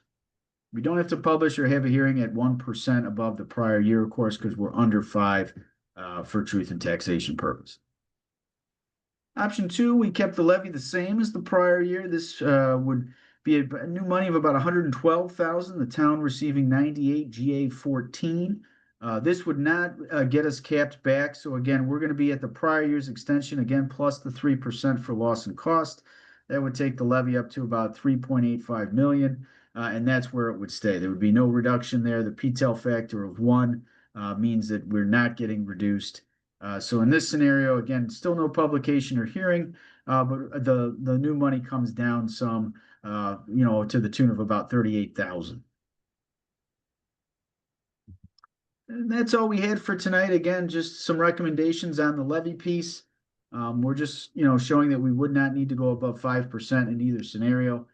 H: We don't have to publish or have a hearing at 1% above the prior year, of course, because we're under 5 for truth and taxation purpose. Option 2, we kept the levy the same as the prior year. This would be a new money of about 112,000. The town receiving 98, GA 14. This would not get us capped back. So again, we're going to be at the prior year's extension again, plus the 3% for loss and cost. That would take the levy up to about 3.85 million. And that's where it would stay. There would be no reduction there. The PTEL factor of 1 means that we're not getting reduced. So in this scenario, again, still no publication or hearing, but the new money comes down some, to the tune of about 38,000. And that's all we had for tonight. Again, just some recommendations on the levy piece. We're just, showing that we would not need to go above 5% in either scenario.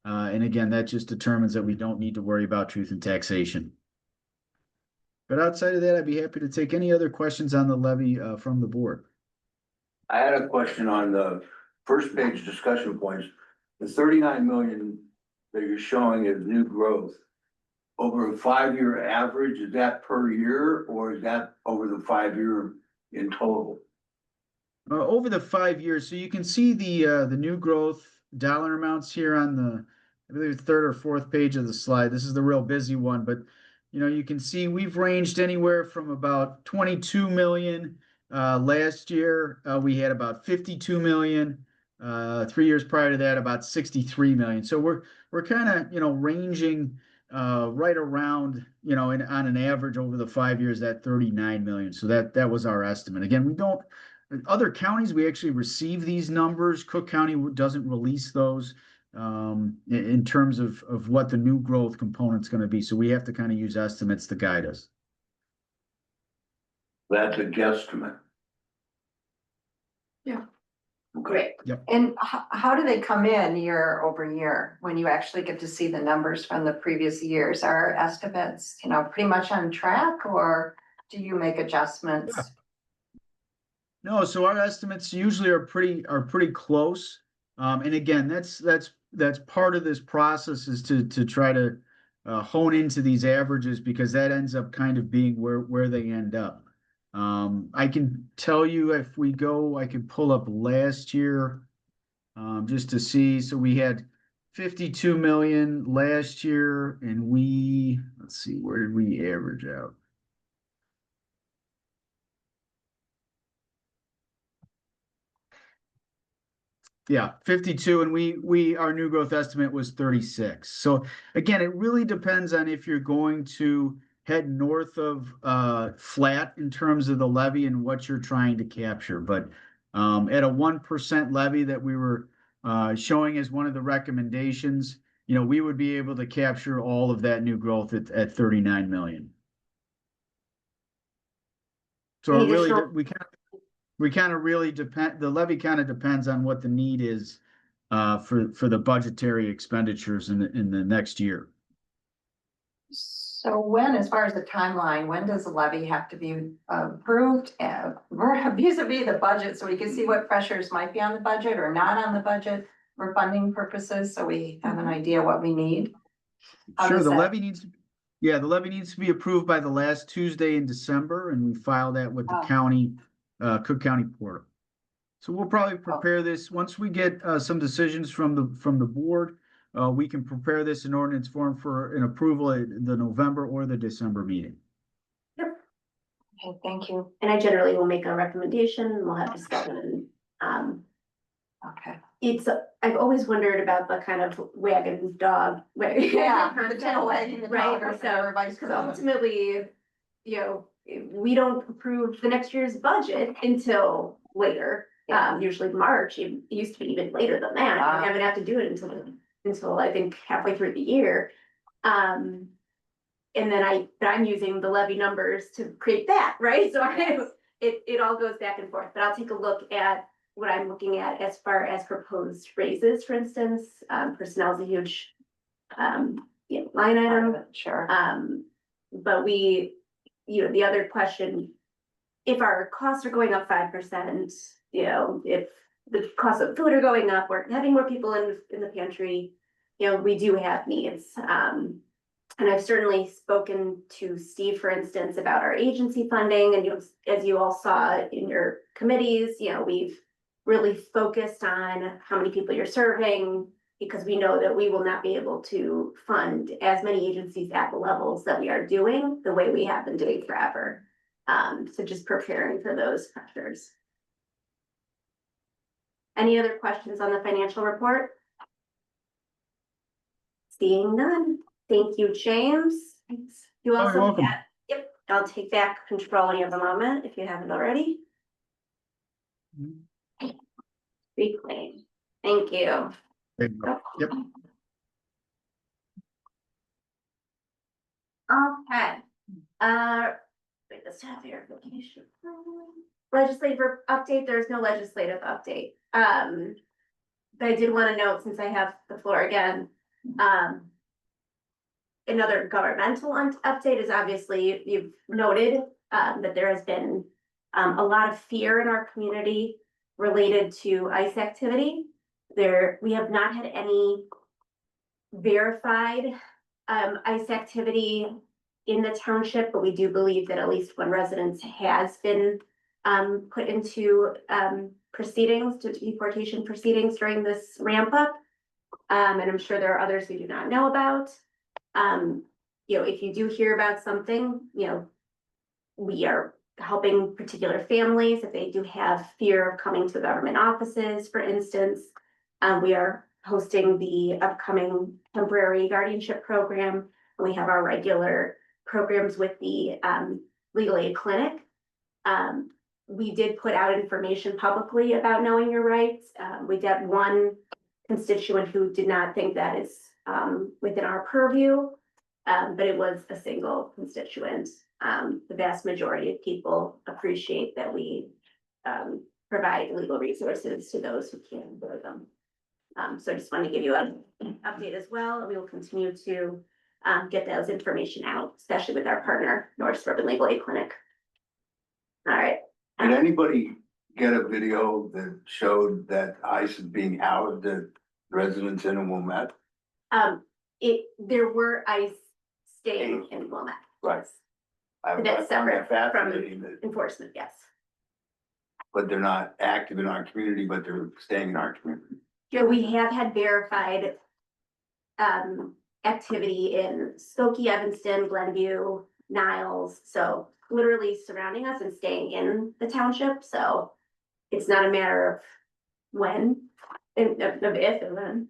H: And again, that just determines that we don't need to worry about truth and taxation. But outside of that, I'd be happy to take any other questions on the levy from the board.
D: I had a question on the first page discussion points. The 39 million that you're showing as new growth over a 5-year average, is that per year or is that over the 5-year in total?
H: Over the 5 years, so you can see the new growth dollar amounts here on the, I believe, 3rd or 4th page of the slide. This is the real busy one, but you can see we've ranged anywhere from about 22 million last year. We had about 52 million. 3 years prior to that, about 63 million. So we're kind of ranging right around on an average over the 5 years that 39 million. So that was our estimate. Again, we don't. Other counties, we actually receive these numbers. Cook County doesn't release those in terms of what the new growth component's going to be. So we have to kind of use estimates to guide us.
D: That's a guesstimate.
C: Yeah.
A: Great.
H: Yep.
C: And how do they come in year over year when you actually get to see the numbers from the previous years? Are estimates, pretty much on track, or do you make adjustments?
H: Yeah. No, so our estimates usually are pretty close. And again, that's part of this process is to try to hone into these averages, because that ends up kind of being where they end up. I can tell you if we go, I could pull up last year just to see. So we had 52 million last year, and let's see, where did we average out? Yeah, 52, and our new growth estimate was 36. So again, it really depends on if you're going to head north of flat in terms of the levy and what you're trying to capture. But at a 1% levy that we were showing as one of the recommendations, we would be able to capture all of that new growth at 39 million. So
A: Any
H: it really,
A: additional-
H: we kind of really depend, the levy kind of depends on what the need is for the budgetary expenditures in the next year.
C: So when, as far as the timeline, when does the levy have to be approved? Vis-a-vis the budget, so we can see what pressures might be on the budget or not on the budget for funding purposes, so we have an idea what we need. How
H: Sure,
C: does
H: the
C: that-
H: levy needs, the levy needs to be approved by the last Tuesday in December, and we file that with the
C: Oh.
H: county, Cook County Portal. So we'll probably prepare this, once we get some decisions from the board, we can prepare this in ordinance form for an approval at the November or the December meeting.
C: Okay, thank you.
A: And I generally will make a recommendation, we'll have discussion.
C: Okay.
A: I've always wondered about the kind of wagon dog.
C: Yeah, the tail wagging the dog, or
A: Right,
C: whatever, vice
A: because
C: versa.
A: ultimately, we don't approve the next year's budget until later. Usually March, it used to be even later than that,
C: Ah.
A: we haven't have to do it until I think halfway through the year. And then I'm using the levy numbers to create that, right? So it all goes back and forth, but I'll take a look at what I'm looking at as far as proposed raises, for instance. Personnel is a huge line item.
C: Sure.
A: But the other question, if our costs are going up 5%, if the cost of food are going up, we're having more people in the pantry, we do have needs. And I've certainly spoken to Steve, for instance, about our agency funding, and as you all saw in your committees, we've really focused on how many people you're serving, because we know that we will not be able to fund as many agencies at the levels that we are doing the way we have been doing forever. So just preparing for those pressures. Any other questions on the financial report? Seeing none. Thank you, James. You
H: Oh, you're
A: also
H: welcome.
A: Yep, I'll take back control of the moment if you haven't already. Reclaim. Thank you.
H: There you go. Yep.
A: Okay. Wait, the staff verification. Legislative update, there's no legislative update. But I did want to note, since I have the floor again, another governmental update is obviously, you've noted, that there has been, a lot of fear in our community related to ICE activity. We have not had any verified, ICE activity in the township, but we do believe that at least one resident has been, put into, deportation proceedings during this ramp up. And I'm sure there are others we do not know about. If you do hear about something, we are helping particular families if they do have fear of coming to government offices, for instance. We are hosting the upcoming temporary guardianship program. We have our regular programs with the legal aid clinic. We did put out information publicly about knowing your rights. We did one constituent who did not think that is within our purview, but it was a single constituent. The vast majority of people appreciate that we provide legal resources to those who can't afford them. So I just want to give you an update as well. We will continue to get those information out, especially with our partner, North Suburban Legal Aid Clinic. All right.
D: Did anybody get a video that showed that ICE is being housed at residents in Wilmette?
A: There were ICE staying in Wilmette.
D: Right. I
A: But that's
D: found
A: separate
D: that
A: from
D: fascinating that,
A: enforcement, yes.
D: but they're not active in our community, but they're staying in our community.
A: Yeah, we have had verified activity in Skokie, Evanston, Glenview, Niles, so literally surrounding us and staying in the township, so it's not a matter of when, of if and when.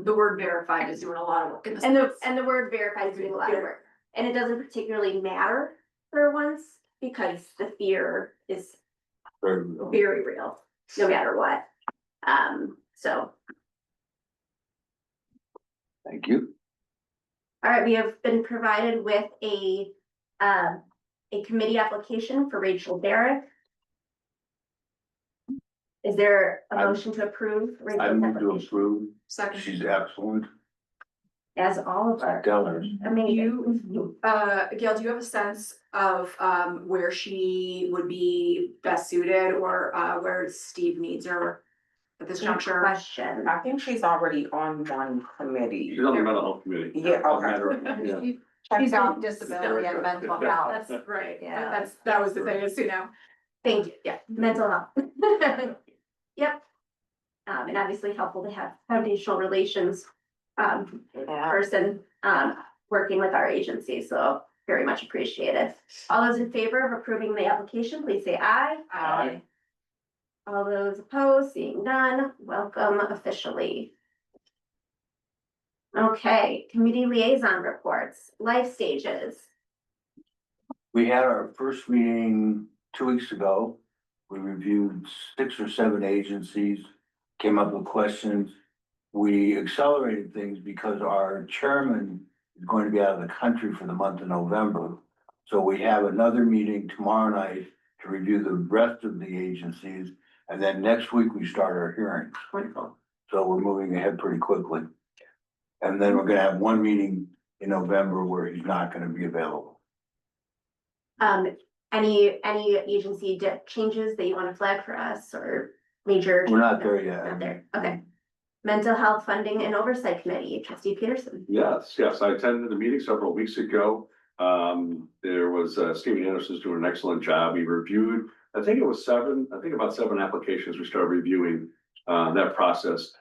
C: The word verified is doing a lot of work in this.
A: And the word verified is doing a lot of work, and it doesn't particularly matter for once, because the fear is very real, no matter what. So.
D: Thank you.
A: All right, we have been provided with a committee application for Rachel Barrett. Is there a
D: I-
A: motion to approve
D: I
A: Rachel's
D: move to
A: application?
D: approve.
C: Second.
D: She's excellent.
A: As all of our,
D: Stellar.
A: amazing.
C: Gail, do you have a sense of, where she would be best suited or, where Steve needs her at this
A: Good
C: juncture?
A: question.
I: I think she's already on one committee.
G: She's on the mental health committee.
I: Yeah, okay.
G: Matter- yeah.
C: She's
I: on
C: got disability and mental health.
I: That's
C: right.
A: Yeah.
C: That was the thing, is,
A: Thank you, yeah, mental health. Yep. And obviously helpful to have foundational relations, person, working with our agency, so very much appreciated. All those in favor of approving the application, please say aye.
C: Aye.
A: All those opposed, seeing none, welcome officially. Okay, committee liaison reports, life stages.
D: We had our first meeting 2 weeks ago. We reviewed 6 or 7 agencies, came up with questions. We accelerated things because our chairman is going to be out of the country for the month of November. So we have another meeting tomorrow night to review the rest of the agencies. And then next week we start our hearings. So we're moving ahead pretty quickly. And then we're gonna have one meeting in November where he's not gonna be available.
A: Any agency changes that you want to flag for us or major?
D: We're not there yet.
A: Not there, okay. Mental Health Funding and Oversight Committee, trustee Peterson.
G: Yes, I attended the meeting several weeks ago. There was, Stephen Anderson's doing an excellent job. He reviewed, I think about 7 applications we started reviewing, that process.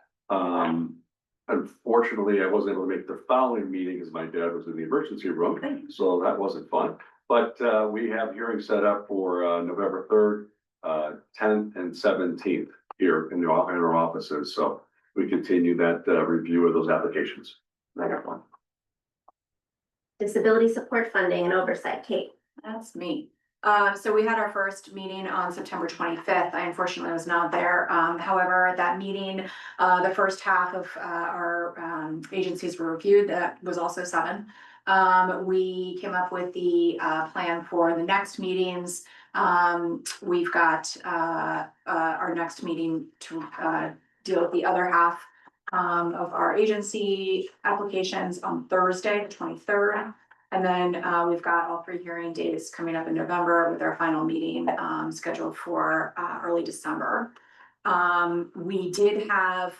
G: Unfortunately, I wasn't able to make the following meeting as my dad was in the emergency room, so that wasn't fun. But, we have hearings set up for, November 3rd, 10th and 17th here in our offices, so we continue that, review of those applications.
A: Wonderful. Disability Support Funding and Oversight, Kate.
C: That's me. So we had our first meeting on September 25th. I unfortunately was not there. However, at that meeting, the first half of our agencies were reviewed. That was also 7. We came up with the plan for the next meetings. We've got our next meeting to deal with the other half of our agency applications on Thursday, the 23rd. And then we've got all 3 hearing days coming up in November with our final meeting scheduled for early December. We did have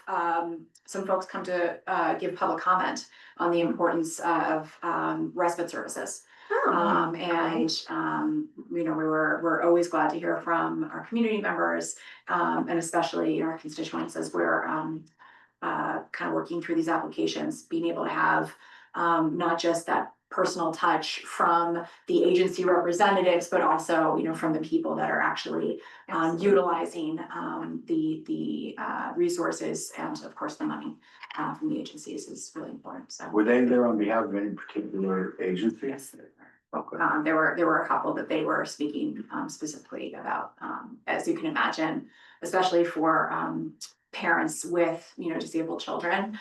C: some folks come to give public comment on the importance of respite services. We're always glad to hear from our community members, and especially our constituents as we're kind of working through these applications, being able to have not just that personal touch from the agency representatives, but also, from the people that are actually utilizing the resources and of course the money from the agencies is really important. So
D: Were they there on behalf of any particular agency?
C: yes,
D: Okay.
C: there were a couple that they were speaking specifically about, as you can imagine, especially for parents with, disabled children.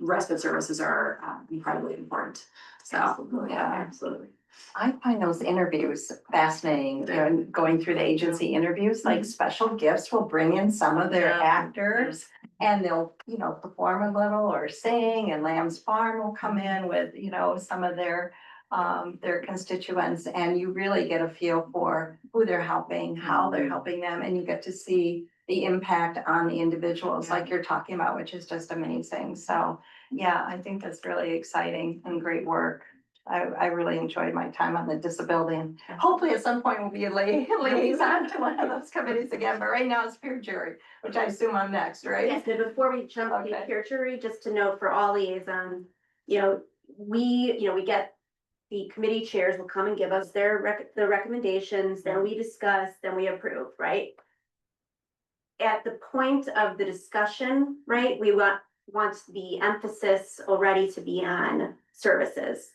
C: Respite services are incredibly important. So, absolutely.
J: I find those interviews fascinating, going through the agency interviews, like special gifts will bring in some of their actors. And they'll, perform a little or sing, and Lamb's Farm will come in with, some of their constituents, and you really get a feel for who they're helping, how they're helping them, and you get to see the impact on the individuals like you're talking about, which is just amazing. So, yeah, I think that's really exciting and great work. I really enjoyed my time on the disability, and hopefully at some point we'll be a liaison to one of those committees again, but right now it's peer jury, which I assume I'm next, right?
A: Yes, but before we jump to the peer jury, just to note for all liaisons, we get the committee chairs will come and give us the recommendations, then we discuss, then we approve, right? At the point of the discussion, right, we want the emphasis already to be on services.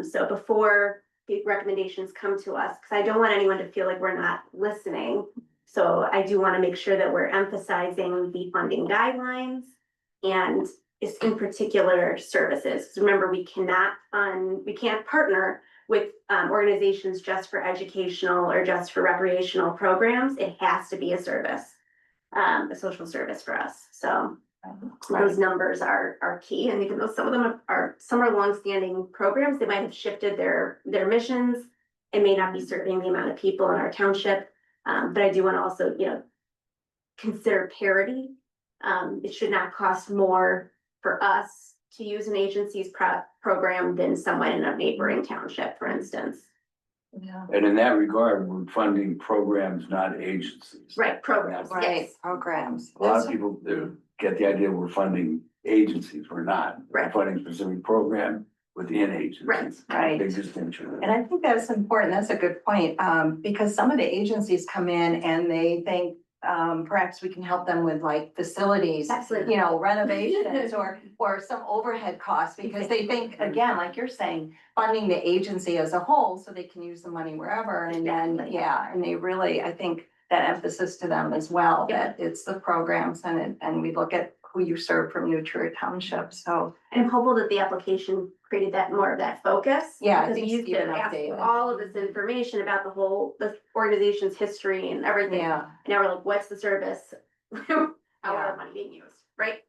A: So before the recommendations come to us, because I don't want anyone to feel like we're not listening. So I do want to make sure that we're emphasizing the funding guidelines and is in particular services. 'Cause remember, we can't partner with organizations just for educational or just for recreational programs. It has to be a service, a social service for us. So those numbers are key, and even though some of them some are longstanding programs, they might have shifted their missions. It may not be serving the amount of people in our township, but I do want to also, consider parity. It should not cost more for us to use an agency's program than someone in a neighboring township, for instance.
J: Yeah.
D: And in that regard, we're funding programs, not agencies.
A: Right, programs,
J: Right,
A: yes,
J: programs.
D: A lot of people get the idea we're funding agencies, we're not. We're
A: Right.
D: funding specific program within agencies.
A: Right.
J: Right.
D: Big distinction.
J: And I think that's important. That's a good point, because some of the agencies come in and they think, perhaps we can help them with like facilities,
A: absolutely.
J: renovations or some overhead costs, because they think, again, like you're saying, funding the agency as a whole, so they can use the money wherever, and then, and they really, I think that emphasis to them as well, that it's the programs and we look at who you serve from New Trier Township, so.
A: I'm hopeful that the application created that more of that focus.
J: Yeah, I
A: Because
J: think
A: we used to
J: Stephen
A: ask
J: updated.
A: for all of this information about the organization's history and everything.
J: Yeah,
A: And now we're like, what's the service? How
J: Yeah.
A: are our money being used, right?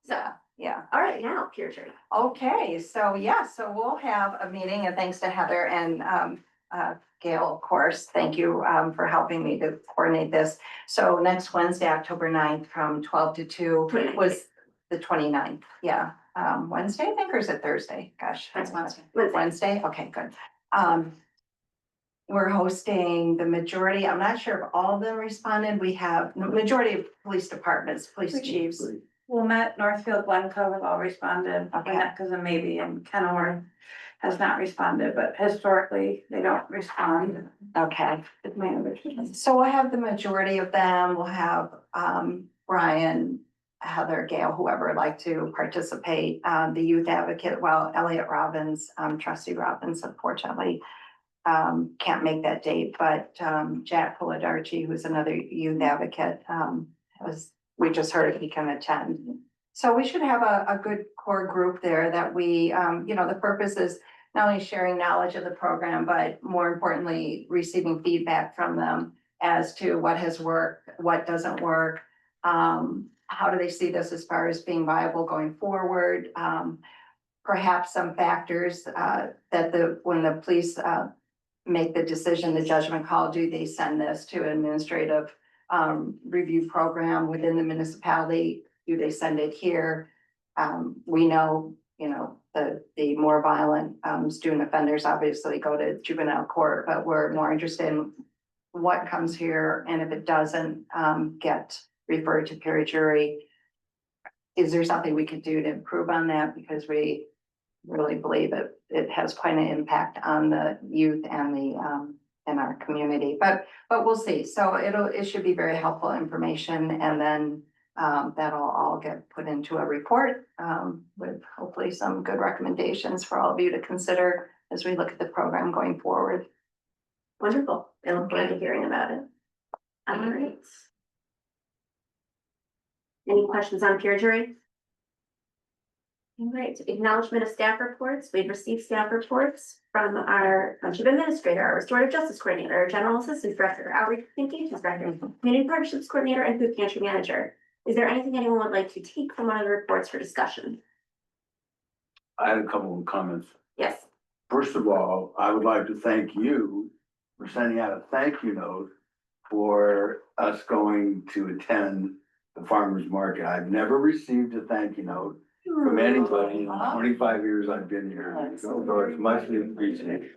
A: So,
J: yeah.
A: all right, now, peer tree.
J: Okay, so so we'll have a meeting, and thanks to Heather and Gail, of course. Thank you for helping me to coordinate this. So next Wednesday, October 9th, from 12 to 2 was the 29th. Yeah, Wednesday, I think, or is it Thursday? Gosh.
A: That's Wednesday.
J: Wednesday, okay, good. We're hosting the majority, I'm not sure if all of them responded. We have the majority of police departments, police chiefs.
F: Wilmette, Northfield, Glencoe have all responded,
J: Okay.
F: because of maybe, and Kenilworth has not responded, but historically, they don't respond.
J: Okay.
F: It's my understanding.
J: So we'll have the majority of them. We'll have Brian, Heather, Gail, whoever would like to participate, the youth advocate, well, Elliot Robbins, trustee Robbins, unfortunately, can't make that date, but Jack Polidarchi, who's another youth advocate, we just heard he can attend. So we should have a good core group there that we, the purpose is not only sharing knowledge of the program, but more importantly, receiving feedback from them as to what has worked, what doesn't work. How do they see this as far as being viable going forward? Perhaps some factors that when the police make the decision, the judgment call, do they send this to an administrative review program within the municipality? Do they send it here? We know, the more violent student offenders obviously go to juvenile court, but we're more interested in what comes here, and if it doesn't get referred to peer jury, is there something we could do to improve on that? Because we really believe it has quite an impact on the youth and in our community, but we'll see. So it should be very helpful information, and then that'll all get put into a report with hopefully some good recommendations for all of you to consider as we look at the program going forward.
A: Wonderful. I look forward to hearing about it. All right. Any questions on peer jury? All right, acknowledgement of staff reports. We've received staff reports from our township administrator, our restorative justice coordinator, our general assistant director, outreach communications director, community partnerships coordinator, and food pantry manager. Is there anything anyone would like to take from one of the reports for discussion?
D: I had a couple of comments.
A: Yes.
D: First of all, I would like to thank you for sending out a thank you note for us going to attend the farmer's market. I've never received a thank you note from anybody in the 25 years I've been here. So it's much appreciated.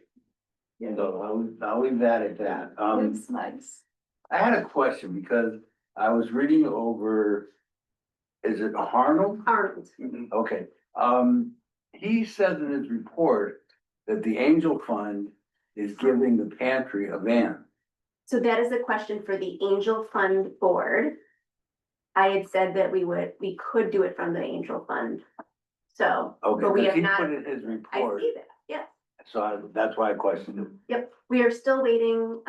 D: So I'll leave that at that.
J: It's nice.
D: I had a question because I was reading over, is it Arnold?
A: Arnold.
D: Okay, he says in his report that the Angel Fund is giving the pantry a van.
A: So that is a question for the Angel Fund Board. I had said that we could do it from the Angel Fund. So,
D: Okay,
A: but we
D: but
A: have
D: he
A: not,
D: put in his
A: I
D: report,
A: see that, yes.
D: so that's why I questioned him.
A: Yep, we are still waiting.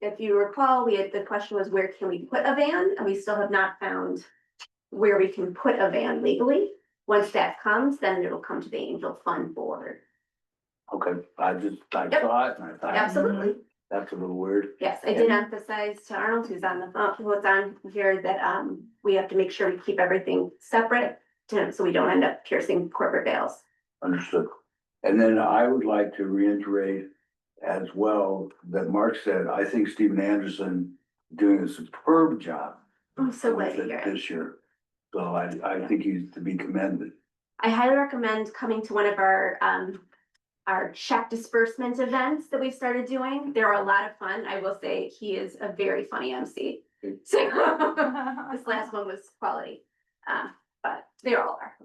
A: If you recall, the question was, where can we put a van? And we still have not found where we can put a van legally. Once that comes, then it'll come to the Angel Fund Board.
D: Okay, I
A: Yep.
D: saw it and I thought,
A: Absolutely.
D: that's a little weird.
A: Yes, I did emphasize to Arnold, who's on the phone, who's on here, that we have to make sure we keep everything separate so we don't end up piercing corporate veils.
D: Understood. And then I would like to reiterate as well that Mark said, I think Stephen Anderson doing a superb job
A: I'm so glad
D: with
A: to
D: it
A: hear it.
D: this year. So I think he's to be commended.
A: I highly recommend coming to one of our check disbursement events that we've started doing. They're a lot of fun. I will say he is a very funny MC. So this last one was quality, but they all are.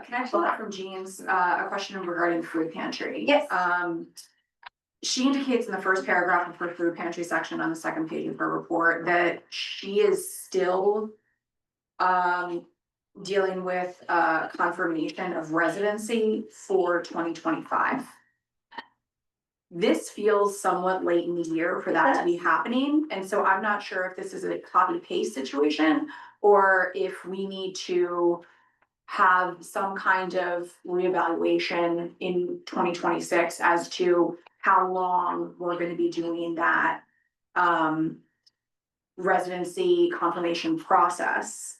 C: Can I pull that from Jean's, a question regarding food pantry?
A: Yes.
C: She indicates in the first paragraph of her food pantry section on the second page of her report that she is still dealing with confirmation of residency for 2025. This feels somewhat late in the year for that to be happening, and so I'm not sure if this is a copy paste situation or if we need to have some kind of reevaluation in 2026 as to how long we're gonna be doing that residency confirmation process,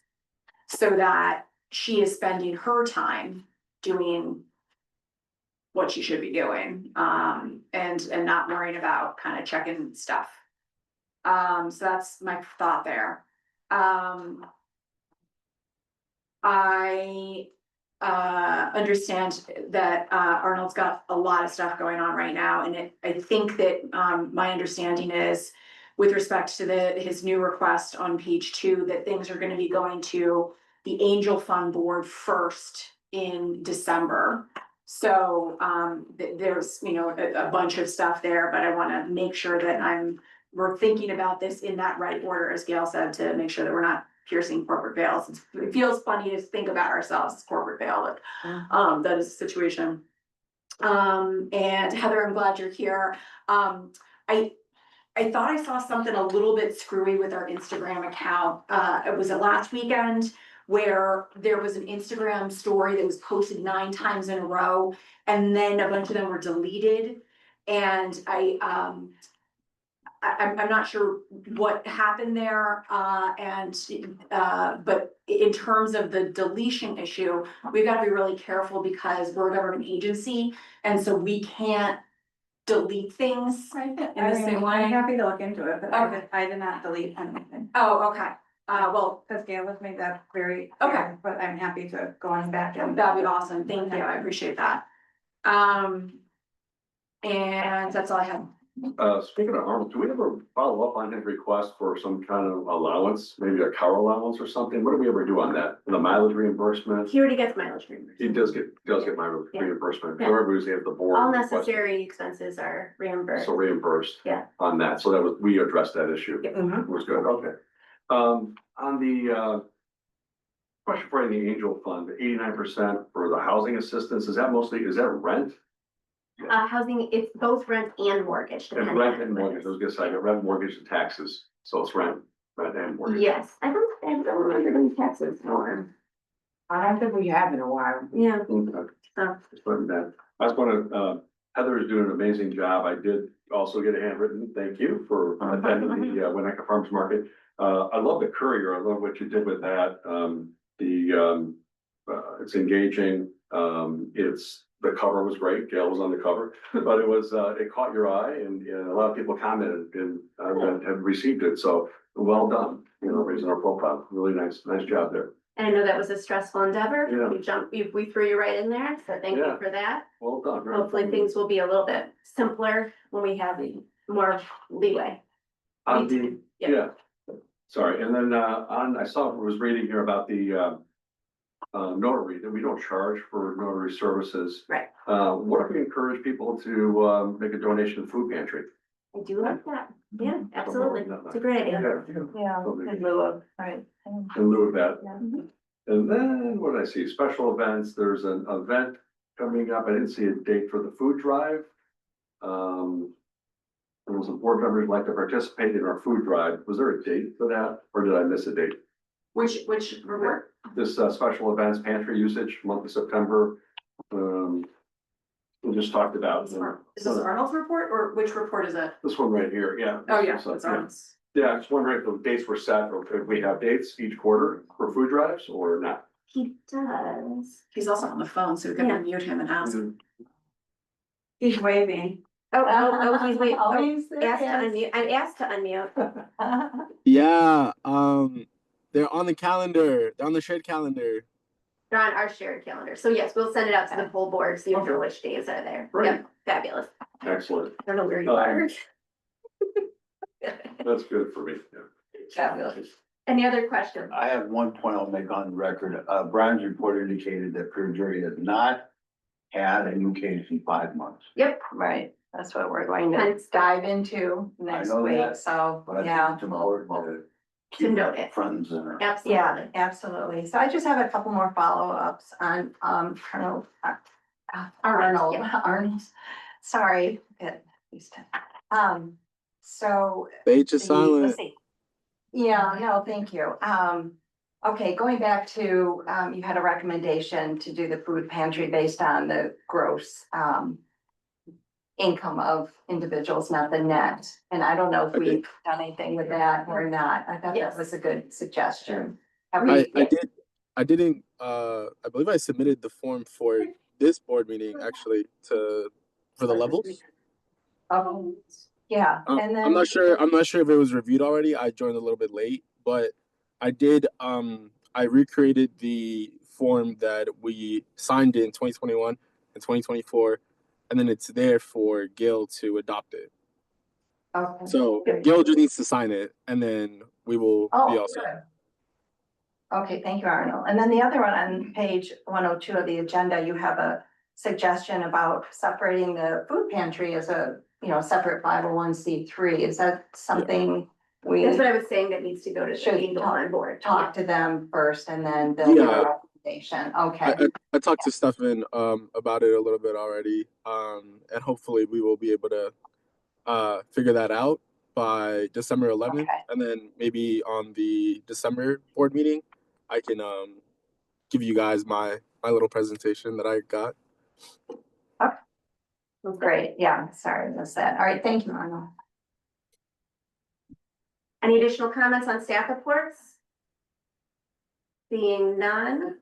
C: so that she is spending her time doing what she should be doing, and not worrying about kind of checking stuff. So that's my thought there. I understand that Arnold's got a lot of stuff going on right now, and I think that my understanding is with respect to his new request on page 2, that things are gonna be going to the Angel Fund Board first in December. So there's, you know, a bunch of stuff there, but I wanna make sure that we're thinking about this in that right order, as Gail said, to make sure that we're not piercing corporate veils. It feels funny to think about ourselves as corporate veil, but that is the situation. And Heather, I'm glad you're here. I thought I saw something a little bit screwy with our Instagram account. It was last weekend where there was an Instagram story that was posted 9 times in a row, and then a bunch of them were deleted. And I'm not sure what happened there, but in terms of the deletion issue, we've got to be really careful because we're a government agency, and so we can't delete things in the same way.
F: I'm happy to look into it, but
C: Okay.
F: I did not delete anything.
C: Oh, okay, well,
F: Cause Gail has made that very
C: Okay.
F: clear, but I'm happy to go on back and.
C: that'd be awesome, thank you, I appreciate that. And that's all I have.
G: Speaking of Arnold, do we ever follow up on his request for some kind of allowance, maybe a car allowance or something? What do we ever do on that? The mileage reimbursement?
A: He already gets mileage
G: He
A: reimbursement.
G: does get mileage
A: Yeah.
G: reimbursement.
A: Yeah.
G: Whoever was at the board.
A: All
G: requested.
A: necessary expenses are reimbursed.
G: So reimbursed.
A: Yeah.
G: On that, so that was, we addressed that issue.
A: Mhm.
G: It was good, okay. On the question for the Angel Fund, 89% for the housing assistance, is that rent?
A: Housing, it's both rent and mortgage.
G: It's
A: depending
G: rent
A: on
G: and
A: what it
G: mortgage,
A: is.
G: I was gonna say, I got rent, mortgage and taxes, so it's rent and mortgage.
A: Yes, I don't remember doing taxes or,
I: I don't think we have in a while.
A: yeah,
G: Okay.
A: so.
G: Just putting that. I just wanna, Heather is doing an amazing job. I did also get a handwritten thank you for attending the Winnetka Farmers Market. I love the courier. I love what you did with that. It's engaging. The cover was great. Gail was on the cover, but it caught your eye and a lot of people commented and had received it. So well done, raising our profile. Really nice job there.
A: And I know that was a stressful endeavor.
G: Yeah.
A: We threw you right in there, so thank you
G: Yeah.
A: for that.
G: Well done. Very
A: Hopefully
G: fun.
A: things will be a little bit simpler when we have more leeway.
G: On the,
A: Yeah.
G: yeah, sorry, and then, was reading here about the, notary, that we don't charge for notary services.
A: Right.
G: What if we encourage people to, make a donation to food pantry?
A: I do like that. Yeah, absolutely. It's a great idea.
J: Yeah,
G: So they
J: in
G: can-
J: lieu of, right.
G: In lieu of that.
J: Yeah.
G: And then, what did I see, special events, there's an event coming up, I didn't see a date for the food drive. There was some board members who'd like to participate in our food drive, was there a date for that, or did I miss a date?
C: Which report?
G: This special events pantry usage, month of September. We just talked about.
C: Is this Arnold's report or which report is it?
G: This one right here, yeah.
C: Oh, yeah,
G: So,
C: it's Arnold's.
G: Yeah, I just wondering if the dates were set, or if we have dates each quarter for food drives or not.
A: He does.
C: He's also on the phone, so we can
A: Yeah.
C: unmute him and ask.
F: He's waving.
A: He's wait.
J: Oh,
A: Oh,
J: he's there,
A: asked to
J: yes.
A: unmute. I asked to unmute.
K: Yeah, they're on the calendar. They're on the shared calendar.
A: They're on our shared calendar. So yes, we'll send it out to the whole board so you know
G: Okay.
A: which days are there.
G: Great.
A: Yep, fabulous.
G: Excellent.
A: I don't know where you
G: Um,
A: are.
G: That's good for me. Yeah.
A: Fabulous. Any other questions?
D: I have one point I'll make on the record. Brian's report indicated that Pure Jury has not had a new case in 5 months.
A: Yep.
J: Right, that's what we're going to
A: Hence,
J: dive into next
D: know
J: week,
D: that,
J: so,
D: But I
J: yeah.
D: think it's important to
A: To
D: keep
A: note it.
D: friends in her.
A: Absolutely.
J: Yeah, absolutely. So I just have a couple more follow-ups on, Colonel, Arnold,
A: yeah.
J: Arnold. Sorry. So.
K: They just
J: the-
K: silent.
J: let's see. Yeah, no, thank you. Okay, going back to, you had a recommendation to do the food pantry based on the gross, income of individuals, not the net. And I don't know if
K: I did.
J: we've done anything with that or not. I thought
A: Yes.
J: that was a good suggestion. Have
K: I
J: we-
K: did. I didn't. I believe I submitted the form for this board meeting actually for the levels.
J: Yeah, and then.
K: I'm not sure. I'm not sure if it was reviewed already. I joined a little bit late, but I did. I recreated the form that we signed in 2021 and 2024, and then it's there for Gail to adopt it.
J: Okay.
K: So
J: Good.
K: Gail just needs to sign it, and then we will be
J: Oh,
K: all set.
J: good. Okay, thank you, Arnold. And then the other one on page 102 of the agenda, you have a suggestion about separating the food pantry as a, separate 501(c)(3). Is that something we
A: That's what I was saying that needs to go to
J: Should
A: the people on board.
J: talk to them first and then they'll give a
K: Yeah.
J: recommendation? Okay,
K: I talked to Stefan about it a little bit already, and hopefully we will be able to figure that out by December 11th,
J: Okay.
K: and then maybe on the December board meeting, I can give you guys my little presentation that I got.
J: great. Yeah, sorry, I missed that. All right, thank you, Arnold.
A: Any additional comments on staff reports? Seeing none.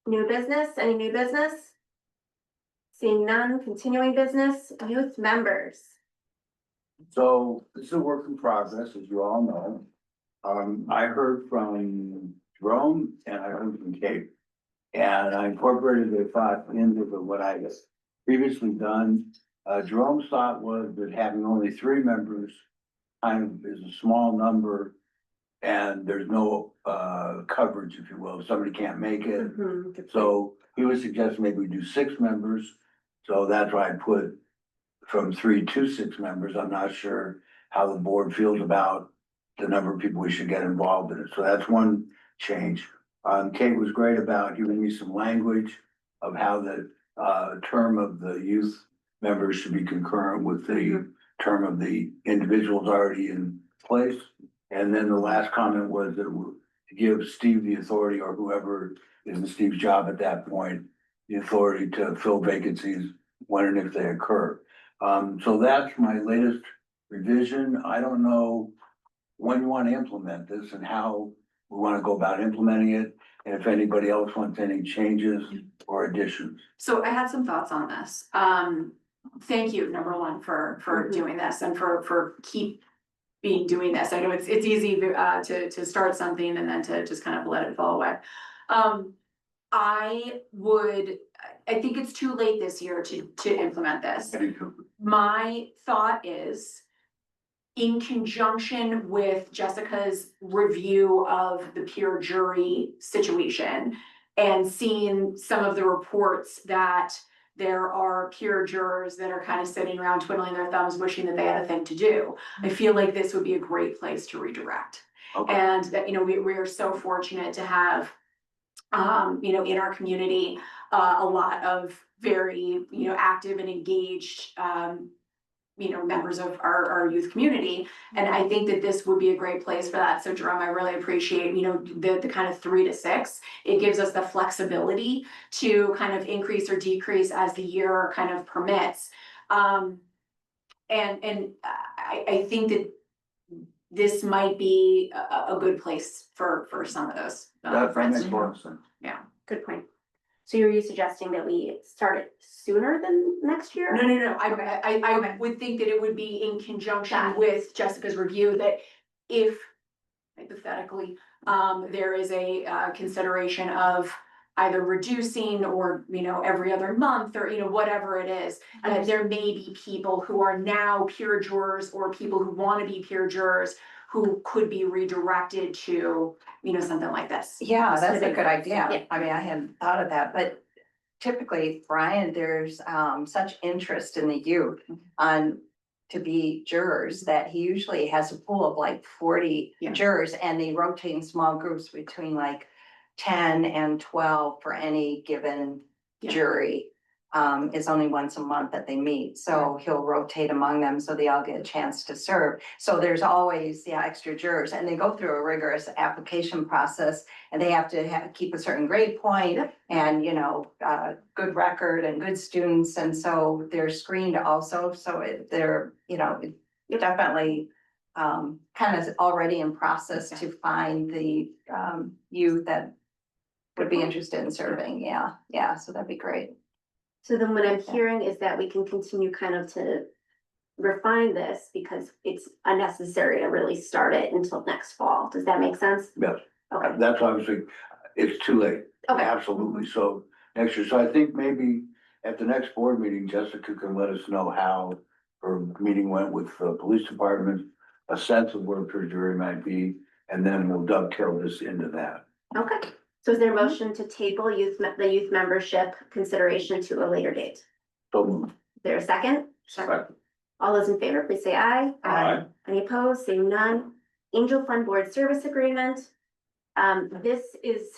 A: New business, any new business? Seeing none, continuing business, youth members.
D: So this is a work in progress, as you all know. I heard from Jerome and I heard from Kate. And I incorporated their thoughts into what I had previously done. Jerome's thought was that having only 3 members kind of is a small number. And there's no coverage, if you will. If somebody can't make it. So he would suggest maybe we do 6 members. So that's why I put from 3 to 6 members. I'm not sure how the board feels about the number of people we should get involved in it. So that's one change. Kate was great about giving me some language of how the term of the youth members should be concurrent with the term of the individuals already in place. And then the last comment was that to give Steve the authority, or whoever is in Steve's job at that point, the authority to fill vacancies when and if they occur. So that's my latest revision. I don't know when you want to implement this and how we want to go about implementing it. And if anybody else wants any changes or additions.
C: So I had some thoughts on this. Thank you, number one, for doing this and for doing this. I know it's easy to start something and then to just kind of let it fall away. I think it's too late this year to implement this. My thought is, in conjunction with Jessica's review of the peer jury situation and seeing some of the reports that there are peer jurors that are kind of sitting around twiddling their thumbs, wishing that they had a thing to do, I feel like this would be a great place to redirect.
D: Okay.
C: And that, we are so fortunate to have, in our community, a lot of very, active and engaged, members of our youth community. And I think that this would be a great place for that. So Jerome, I really appreciate, the kind of 3 to 6. It gives us the flexibility to kind of increase or decrease as the year kind of permits. And I think that this might be a good place for some of those.
D: That
C: friends.
D: makes a lot of sense.
A: Good point. So are you suggesting that we start it sooner than next year?
C: No.
A: Okay.
C: I would think that it would be in conjunction
A: Got it.
C: with Jessica's review, that if hypothetically, there is a consideration of either reducing or, every other month or, whatever it is, that there may be people who are now peer jurors or people who want to be peer jurors who could be redirected to, something like this.
J: Yeah, that's a good
A: Yeah.
J: idea. I mean, I hadn't thought of that, but typically, Brian, there's such interest in the youth on to be jurors that he usually has a pool of like 40
C: Yeah.
J: jurors, and they rotate in small groups between like 10 and 12 for any given
C: Yeah.
J: jury. It's only once a month that they meet, so he'll rotate among them so they all get a chance to serve. So there's always extra jurors, and they go through a rigorous application process, and they have to keep a certain grade point and good record and good students, and so they're screened also. So they're definitely kind of already in process to find the youth that would be interested in serving. Yeah, so that'd be great.
A: So then what I'm hearing is that we can continue kind of to refine this because it's unnecessary to really start it until next fall. Does that make sense?
D: Yes,
A: Okay,
D: that's obviously, it's too late.
A: okay,
D: Absolutely. So next year, so I think maybe at the next board meeting, Jessica can let us know how her meeting went with the police department, a sense of where per jury might be, and then we'll dovetail this into that.
A: okay. So is there a motion to table the youth membership consideration to a later date?
D: So
A: Is there a second?
G: Second.
A: All those in favor, please say aye.
G: Aye.
A: Any opposed, say none. Angel Fund Board Service Agreement. This is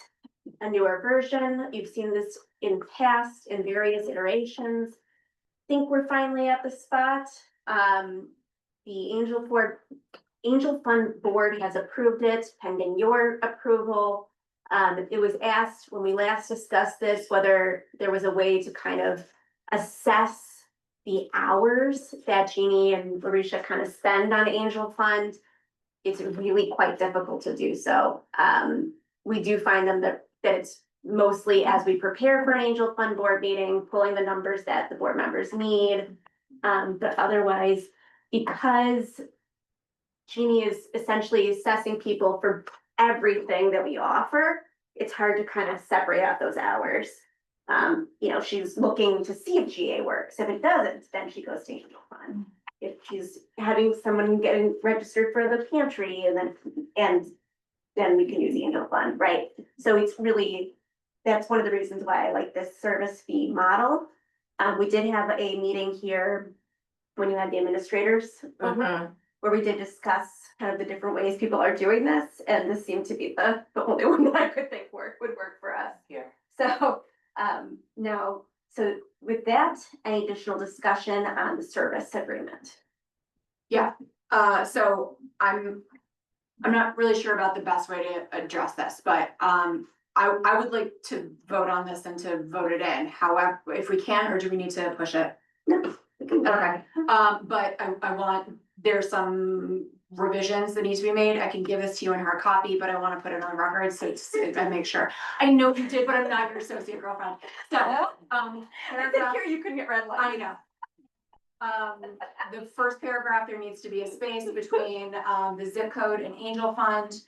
A: a newer version. You've seen this in past in various iterations. Think we're finally at the spot. The Angel Fund Board has approved it pending your approval. It was asked when we last discussed this, whether there was a way to kind of assess the hours that Jeannie and Larisha kind of spend on Angel Fund. It's really quite difficult to do so. We do find them that it's mostly as we prepare for an Angel Fund board meeting, pulling the numbers that the board members need. But otherwise, because Jeannie is essentially assessing people for everything that we offer, it's hard to kind of separate out those hours. She's looking to see if GA works. If it doesn't, then she goes to Angel Fund. If she's having someone getting registered for the pantry and then we can use the Angel Fund, right? So it's really, that's one of the reasons why I like this service fee model. We did have a meeting here when you had the administrators over, where we did discuss kind of the different ways people are doing this, and this seemed to be the only one that I could think would work for us.
C: Yeah.
A: So, no, so with that, any additional discussion on the service agreement?
C: So I'm not really sure about the best way to address this, but I would like to vote on this and to vote it in. However, if we can, or do we need to push it?
A: No.
C: Okay, but I want, there's some revisions that need to be made. I can give this to you in hard copy, but I want to put it on record, so I make sure. I know you did, but I'm not your associate girlfriend. So, paragraph,
J: Here you couldn't get red
C: I know. The first paragraph, there needs to be a space between, the zip code and Angel Fund.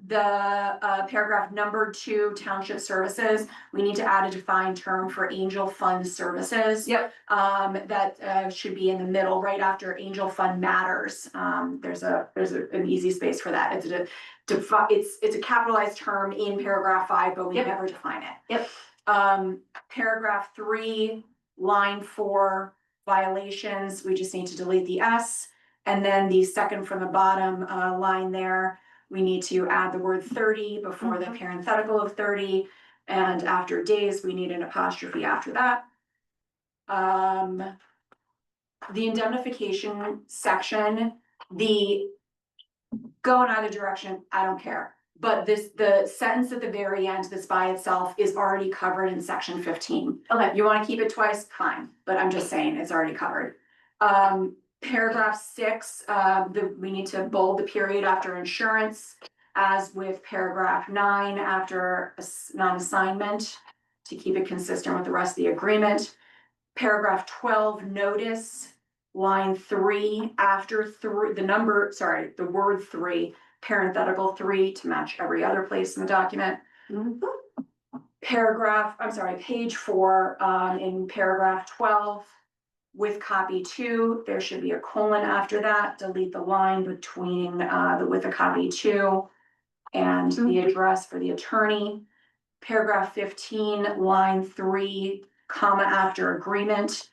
C: The paragraph number 2, Township Services, we need to add a defined term for Angel Fund Services.
J: Yep.
C: That should be in the middle, right after Angel Fund Matters. There's an easy space for that. It's a capitalized term in paragraph 5, but we never define it.
A: Yep.
C: Paragraph 3, line 4, violations, we just need to delete the S. And then the second from the bottom line there, we need to add the word 30 before the parenthetical of 30. And after days, we need an apostrophe after that. the indemnification section, the go in either direction, I don't care. But the sentence at the very end that's by itself is already covered in section 15.
A: Okay.
C: You wanna keep it twice, fine, but I'm just saying it's already covered. Paragraph 6, we need to bold the period after insurance, as with paragraph 9 after non-assignment, to keep it consistent with the rest of the agreement. Paragraph 12, notice, line 3, after the word 3, parenthetical 3 to match every other place in the document. Page 4, in paragraph 12, with copy 2, there should be a colon after that, delete the line between, with a copy 2 and the address for the attorney. Paragraph 15, line 3, comma after agreement.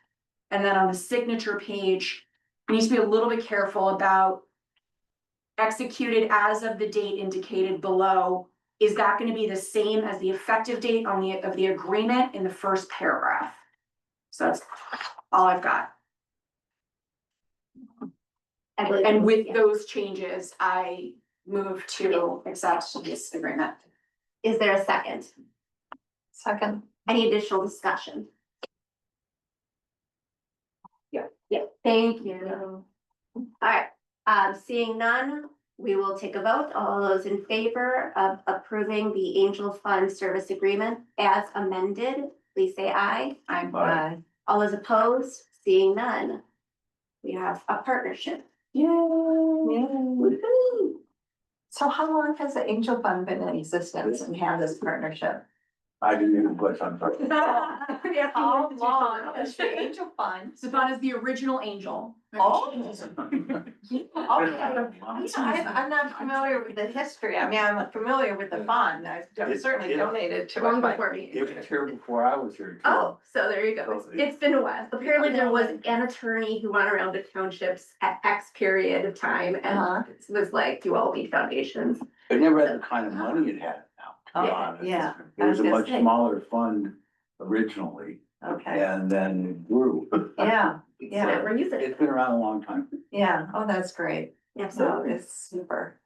C: And then on the signature page, we need to be a little bit careful about executed as of the date indicated below. Is that going to be the same as the effective date of the agreement in the first paragraph? So that's all I've got.
A: I believe
C: And
A: it was-
C: with
A: yeah.
C: those changes, I move to accept this agreement.
A: Is there a second?
J: Second.
A: Any additional discussion? Yeah, thank you. All right, seeing none, we will take a vote. All those in favor of approving the Angel Fund Service Agreement as amended, please say aye.
D: Aye.
A: All those opposed, seeing none. We have a partnership.
J: Yay.
A: Woohoo.
J: So how long has the Angel Fund been in existence and have this partnership?
D: I didn't even put some.
J: How long is the Angel Fund?
C: Stefan is the original angel.
J: Oh. Okay, I'm not familiar with the history. I mean, I'm familiar with the fund. I've certainly donated to
A: Long
J: it, but.
A: before me.
D: It was here before I was here too.
A: Oh, so there you go. It's been a while. Apparently there was an attorney who went around to townships at X period of time
J: Uh-huh.
A: and was like, do all these foundations.
D: It never had the kind of money it had now, to be
J: Oh,
D: honest.
J: yeah.
D: It was a
J: I was gonna
D: much
J: say.
D: smaller fund originally,
J: Okay,
D: and then it grew.
J: yeah,
A: So
J: yeah,
A: we're using it.
D: It's been around a long time.
J: yeah. Oh, that's great. So
A: Absolutely.
J: it's super.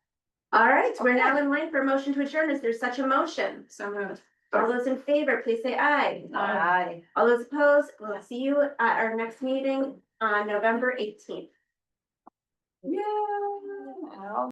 A: All right, we're now in line for a motion to adjourn. Is there such a motion?
C: So moved.
A: All those in favor, please say aye.
J: Aye.
A: All those opposed, we'll see you at our next meeting on November 18th.
J: Yeah.